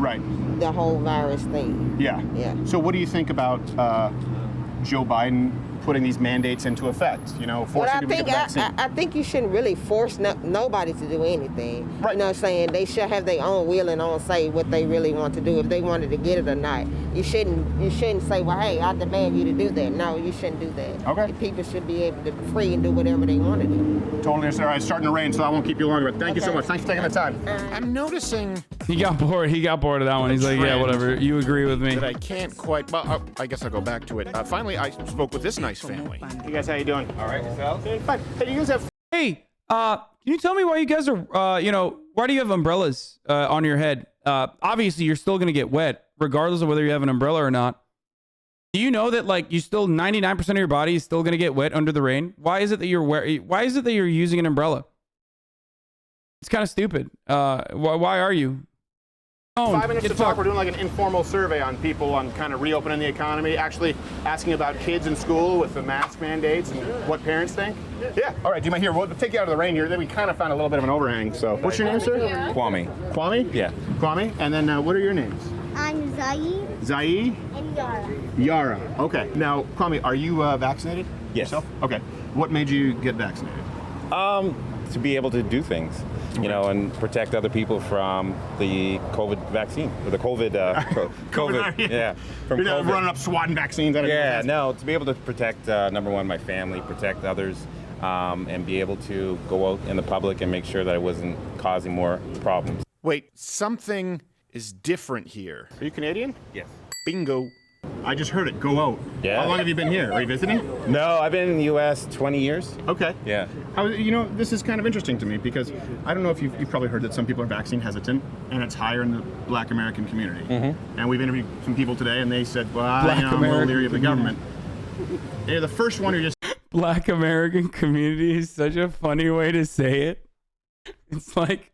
the whole virus thing. Yeah. Yeah. So what do you think about Joe Biden putting these mandates into effect, you know, forcing people to get the vaccine. I think you shouldn't really force nobody to do anything. Right. You know what I'm saying? They should have their own will and own say what they really want to do, if they wanted to get it or not. You shouldn't say, well, hey, I demand you to do that. No, you shouldn't do that. Okay. People should be able to be free and do whatever they want to do. Totally understand. All right, it's starting to rain, so I won't keep you longer, but thank you so much. Thanks for taking the time. I'm noticing He got bored. He got bored of that one. He's like, yeah, trend whatever. You agree with me. that I can't quite. Well, I guess I'll go back to it. Finally, I spoke with this nice family. Hey guys, how you doing? All right, yourself? Fine. Hey, you guys have... Hey, can you tell me why you guys are, why do you have umbrellas on your head? Obviously, you're still going to get wet, regardless of whether you have an umbrella or not. Do you know that, like, you still 99% of your body is still going to get wet under the rain? Why is it that why is it that you're using an umbrella? It's kind of stupid. Why are you? 5 minutes to talk. We're doing like an informal survey on people on kind of reopening the economy, actually asking about kids in school with the mask mandates and what parents think. Yeah. All right. Do you mind here? We'll take you out of the rain here. Then we kind of found a little bit of an overhang. So, what's your name, sir? Kwame. Kwame? Yeah. Kwame. And then what are your names? I'm Zai. Zai? And Yara. Yara. Okay. Now, Kwame, are you vaccinated? Yes. Yourself? Okay. What made you get vaccinated? To be able to do things, you know, and protect other people from the COVID vaccine, or the COVID, COVID, yeah. From You're not COVID. running up swatting vaccines. Yeah, no, to be able to protect, number one, my family, protect others, and be able to go out in the public and make sure that I wasn't causing more problems. Wait, something is different here. Are you Canadian? Yes. Bingo. I just heard it. Go out. Yeah. How long have you been here? Are you visiting? No, I've been in the U.S. 20 years. Okay. Yeah. You know, this is kind of interesting to me because I don't know if you've probably heard that some people are vaccine hesitant, and it's higher in the Black American community. Mm-hmm. And we've interviewed some people today, and they said, well, I'm a little leery of the government. They're the first one who just... Black American community is such a funny way to say it. It's like...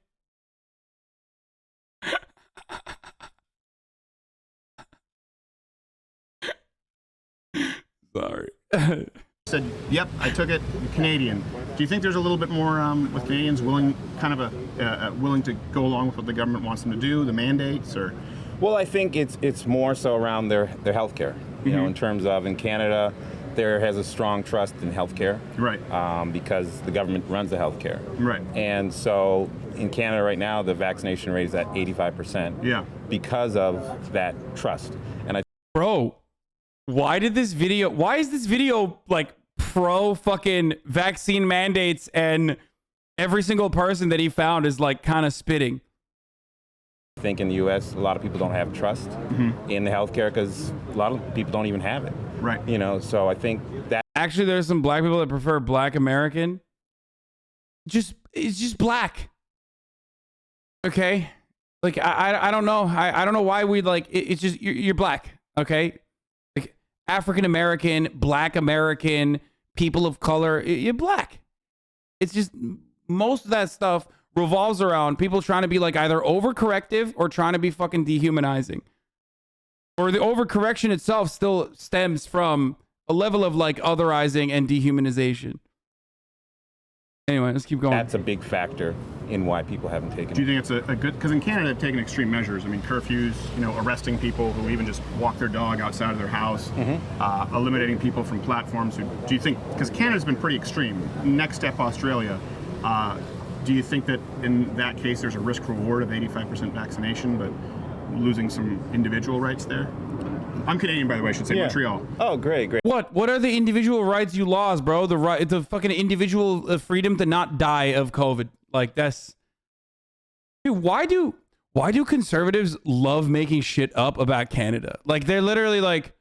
Sorry. said, yep, I took it, Canadian. Do you think there's a little bit more with Canadians willing to go along with what the government wants them to do, the mandates, or? Well, I think it's more so around their health care. You know, in terms of in Canada, there has a strong trust in healthcare, right? Because the government runs the healthcare, right? And so in Canada right now, the vaccination rate is at 85%. Yeah. Because of that trust. And bro, why is this video like pro fucking vaccine mandates, and every single person that he found is like kind of spitting? I think in the U.S., a lot of people don't have trust in the healthcare because a lot of people don't even have it. Right. You know, so I think that actually there's some black people that prefer Black American. It's just black. Okay. Like I don't know. I don't know why we like it's just you're black. Okay. Like African American, Black American, people of color, you're black. It's just most of that stuff revolves around people trying to be like either overcorrective or trying to be fucking dehumanizing. Or the overcorrection itself still stems from a level of like otherizing and dehumanization. Anyway, let's keep going. That's a big factor in why people haven't taken it. Do you think it's a good, because in Canada they've taken extreme measures. I mean, curfews, arresting people who even just walk their dog outside of their house, eliminating people from platforms. Do you think, because Canada's been pretty extreme, next step Australia, do you think that in that case there's a risk reward of 85% vaccination, but losing some individual rights there? I'm Canadian, by the way, I should say. Montreal. Oh, great. What are the individual rights you lost, bro? The fucking individual freedom to not die of COVID. Like, that's... Dude, why do conservatives love making shit up about Canada? Like, they're literally like,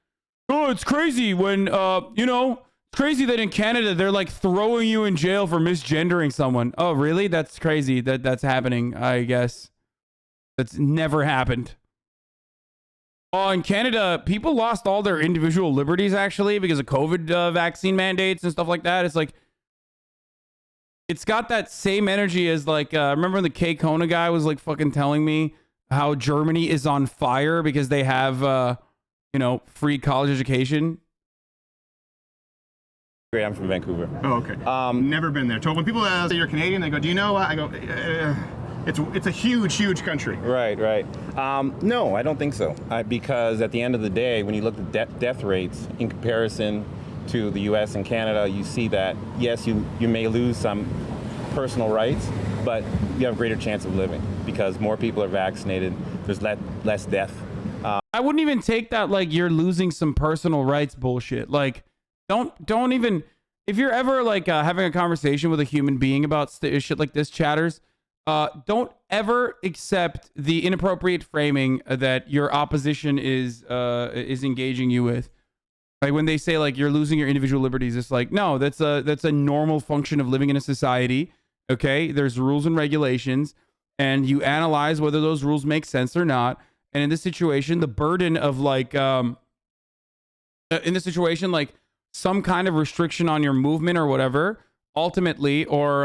oh, it's crazy when, it's crazy that in Canada they're like throwing you in jail for misgendering someone. Oh, really? That's crazy that's happening, I guess. That's never happened. Oh, in Canada, people lost all their individual liberties, actually, because of COVID vaccine mandates and stuff like that. It's like, it's got that same energy as like, remember when the K Kona guy was like fucking telling me how Germany is on fire because they have, free college education? Great, I'm from Vancouver. Oh, okay. Never been there. So when people say you're Canadian, they go, do you know? I go, it's a huge country. Right. No, I don't think so. Because at the end of the day, when you look at death rates in comparison to the U.S. and Canada, you see that, yes, you may lose some personal rights, but you have a greater chance of living because more people are vaccinated. There's less death. I wouldn't even take that like you're losing some personal rights bullshit. Like, don't even, if you're ever like having a conversation with a human being about shit like this, chatters, don't ever accept the inappropriate framing that your opposition is engaging you with. Like when they say like you're losing your individual liberties, it's like, no, that's a normal function of living in a society. Okay, there's rules and regulations, and you analyze whether those rules make sense or not. And in this situation, the burden of like, in this situation, like some kind of restriction on your movement or whatever, ultimately, or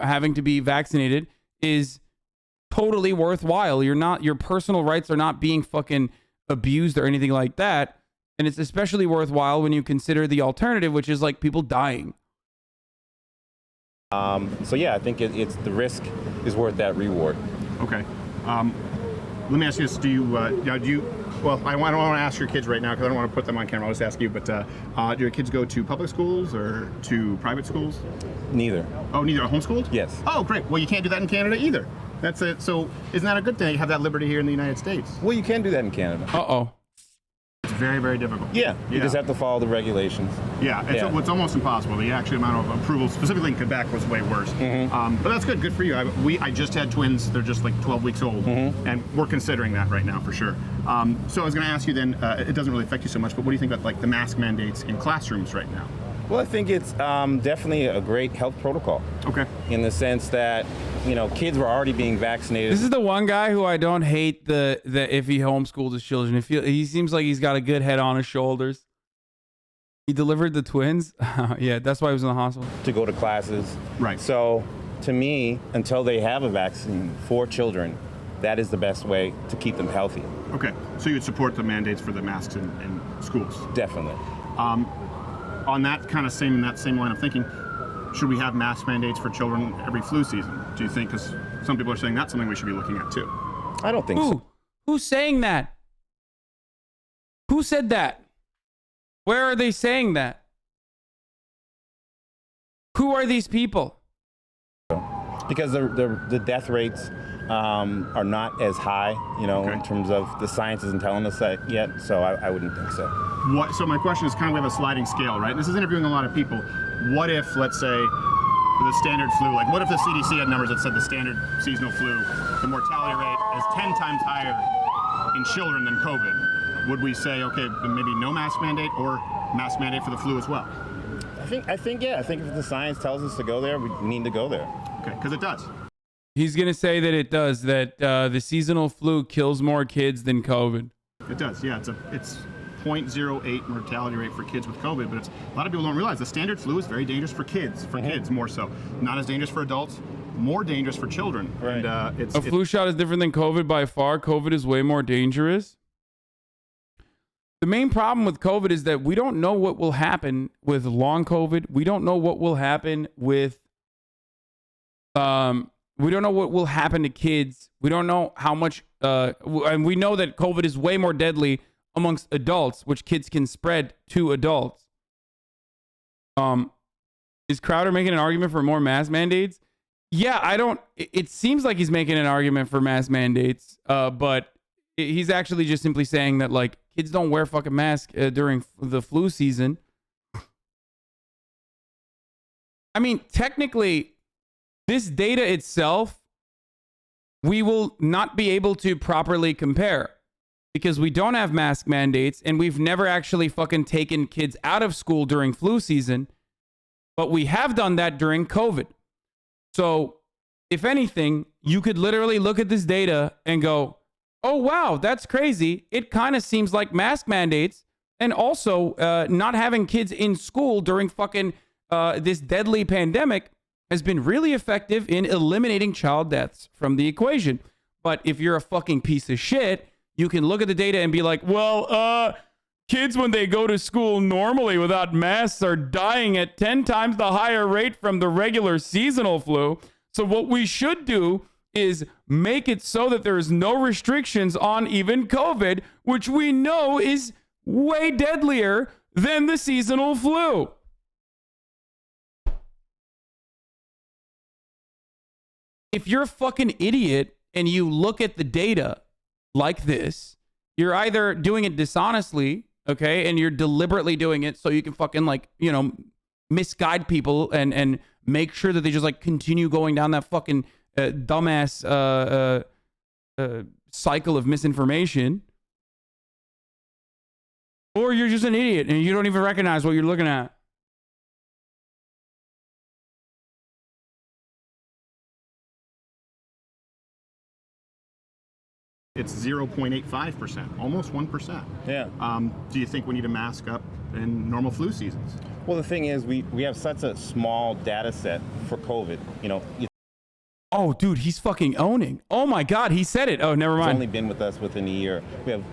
having to be vaccinated is totally worthwhile. Your personal rights are not being fucking abused or anything like that. And it's especially worthwhile when you consider the alternative, which is like people dying. So yeah, I think it's the risk is worth that reward. Okay. Let me ask you this: do you? Well, I don't want to ask your kids right now because I don't want to put them on camera. I'll just ask you. But do your kids go to public schools or to private schools? Neither. Oh, neither. Homeschooled? Yes. Oh, great. Well, you can't do that in Canada either. That's it. So, isn't that a good thing? You have that liberty here in the United States. Well, you can do that in Canada. Uh-oh. It's very, very difficult. Yeah. You just have to follow the regulations. Yeah. It's almost impossible. The actual amount of approval, specifically in Quebec, was way worse. But that's good. Good for you. I just had twins. They're just like 12 weeks old, and we're considering that right now for sure. So I was going to ask you then. It doesn't really affect you so much, but what do you think about like the mask mandates in classrooms right now? Well, I think it's definitely a great health protocol. Okay. In the sense that, kids were already being vaccinated. This is the one guy who I don't hate the if he homeschooled his children. He seems like he's got a good head on his shoulders. He delivered the twins. Yeah, that's why he was in the hospital. To go to classes. Right. So, to me, until they have a vaccine for children, that is the best way to keep them healthy. Okay. So you'd support the mandates for the masks in schools? Definitely. On that kind of same line of thinking, should we have mask mandates for children every flu season? Do you think? Because some people are saying that's something we should be looking at too. I don't think so. Who's saying that? Who said that? Where are they saying that? Who are these people? Because the death rates are not as high, in terms of the science isn't telling us that yet. So I wouldn't think so. So my question is, kind of we have a sliding scale, right? This is interviewing a lot of people. What if, let's say, the standard flu, like what if the CDC had numbers that said the standard seasonal flu, the mortality rate is 10 times higher in children than COVID? Would we say, okay, then maybe no mask mandate or mask mandate for the flu as well? I think if the science tells us to go there, we need to go there. Okay, because it does. He's going to say that it does, that the seasonal flu kills more kids than COVID. It does, yeah. It's 0.08 mortality rate for kids with COVID, but a lot of people don't realize the standard flu is very dangerous for kids, kids more so. Not as dangerous for adults, more dangerous for children. Right. And a flu shot is different than COVID by far. COVID is way more dangerous. The main problem with COVID is that we don't know what will happen with long COVID. We don't know what will happen with we don't know what will happen to kids. We don't know how much and we know that COVID is way more deadly amongst adults, which kids can spread to adults. Is Crowder making an argument for more mask mandates? Yeah, it seems like he's making an argument for mask mandates, but he's actually just simply saying that like kids don't wear fucking masks during the flu season. I mean, technically, this data itself, we will not be able to properly compare because we don't have mask mandates and we've never actually fucking taken kids out of school during flu season, but we have done that during COVID. So if anything, you could literally look at this data and go, oh, wow, that's crazy. It kind of seems like mask mandates and also not having kids in school during fucking this deadly pandemic has been really effective in eliminating child deaths from the equation. But if you're a fucking piece of shit, you can look at the data and be like, well, kids when they go to school normally without masks are dying at 10 times the higher rate from the regular seasonal flu. So what we should do is make it so that there is no restrictions on even COVID, which we know is way deadlier than the seasonal flu. If you're a fucking idiot and you look at the data like this, you're either doing it dishonestly, okay, and you're deliberately doing it so you can fucking, like, you know, misguide people and make sure that they just, like, continue going down that fucking dumbass cycle of misinformation, or you're just an idiot and you don't even recognize what you're looking at. It's 0.85%, almost 1%. Yeah. Do you think we need to mask up in normal flu seasons? Well, the thing is, we have such a small data set for COVID. You know, oh, dude, he's fucking owning. Oh my God, he said it. Oh, never mind. He's only been with us within a year. We have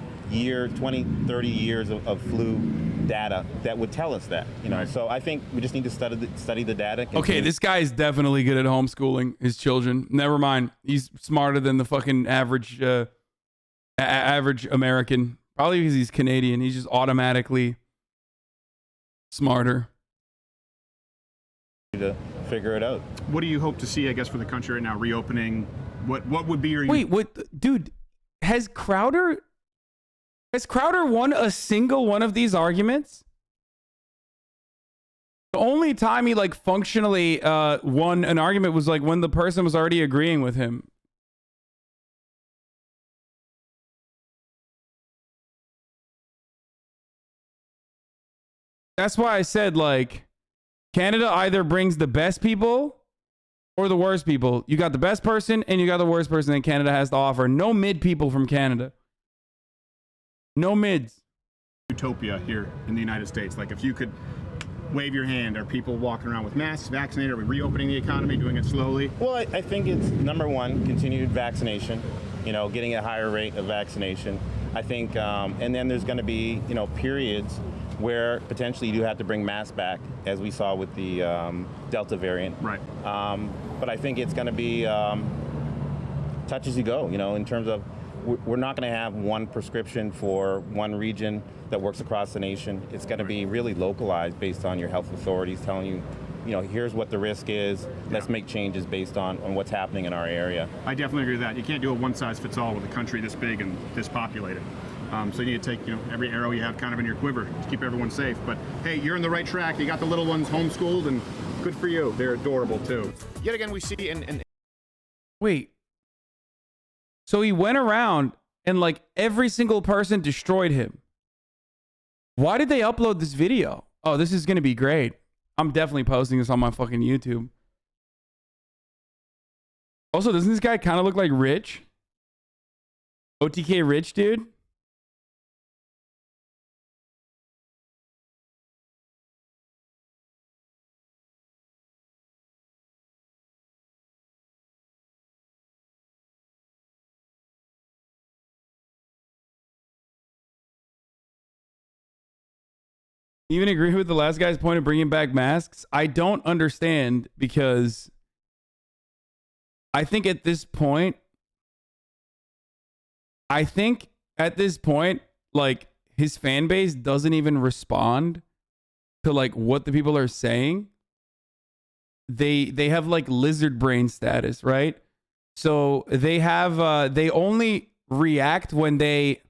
20, 30 years of flu data that would tell us that, you know. So I think we just need to study the data. Okay, this guy is definitely good at homeschooling his children. Never mind. He's smarter than the fucking average average American. Probably because he's Canadian. He's just automatically smarter. To figure it out. What do you hope to see, I guess, for the country right now, reopening? What would be your... Wait, what? Dude, has Crowder won a single one of these arguments? The only time he, like, functionally won an argument was, like, when the person was already agreeing with him. That's why I said, like, Canada either brings the best people or the worst people. You got the best person and you got the worst person that Canada has to offer. No mid people from Canada. No mids. Utopia here in the United States. Like, if you could wave your hand, are people walking around with masks, vaccinated? Are we reopening the economy, doing it slowly? Well, I think it's, number one, continued vaccination, you know, getting a higher rate of vaccination. I think, and then there's going to be, you know, periods where potentially you do have to bring masks back, as we saw with the Delta variant. Right. But I think it's going to be touch as you go, you know, in terms of we're not going to have one prescription for one region that works across the nation. It's going to be really localized based on your health authorities telling you, you know, here's what the risk is. Let's make changes based on what's happening in our area. I definitely agree with that. You can't do a one-size-fits-all with a country this big and this populated. So you need to take, you know, every arrow you have kind of in your quiver to keep everyone safe. But hey, you're in the right track. You got the little ones homeschooled, and good for you. They're adorable too. Yet again, we see in Wait. So he went around and, like, every single person destroyed him. Why did they upload this video? Oh, this is going to be great. I'm definitely posting this on my fucking YouTube. Also, doesn't this guy kind of look like Rich? OTK Rich, dude? Even agree with the last guy's point of bringing back masks? I don't understand, because I think at this point, like, his fan base doesn't even respond to, like, what the people are saying. They have, like, lizard brain status, right? So they have they only react when they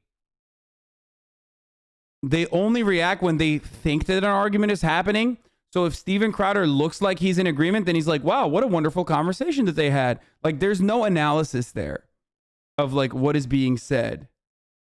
think that an argument is happening. So if Steven Crowder looks like he's in agreement, then he's like, wow, what a wonderful conversation that they had. Like, there's no analysis there of, like, what is being said.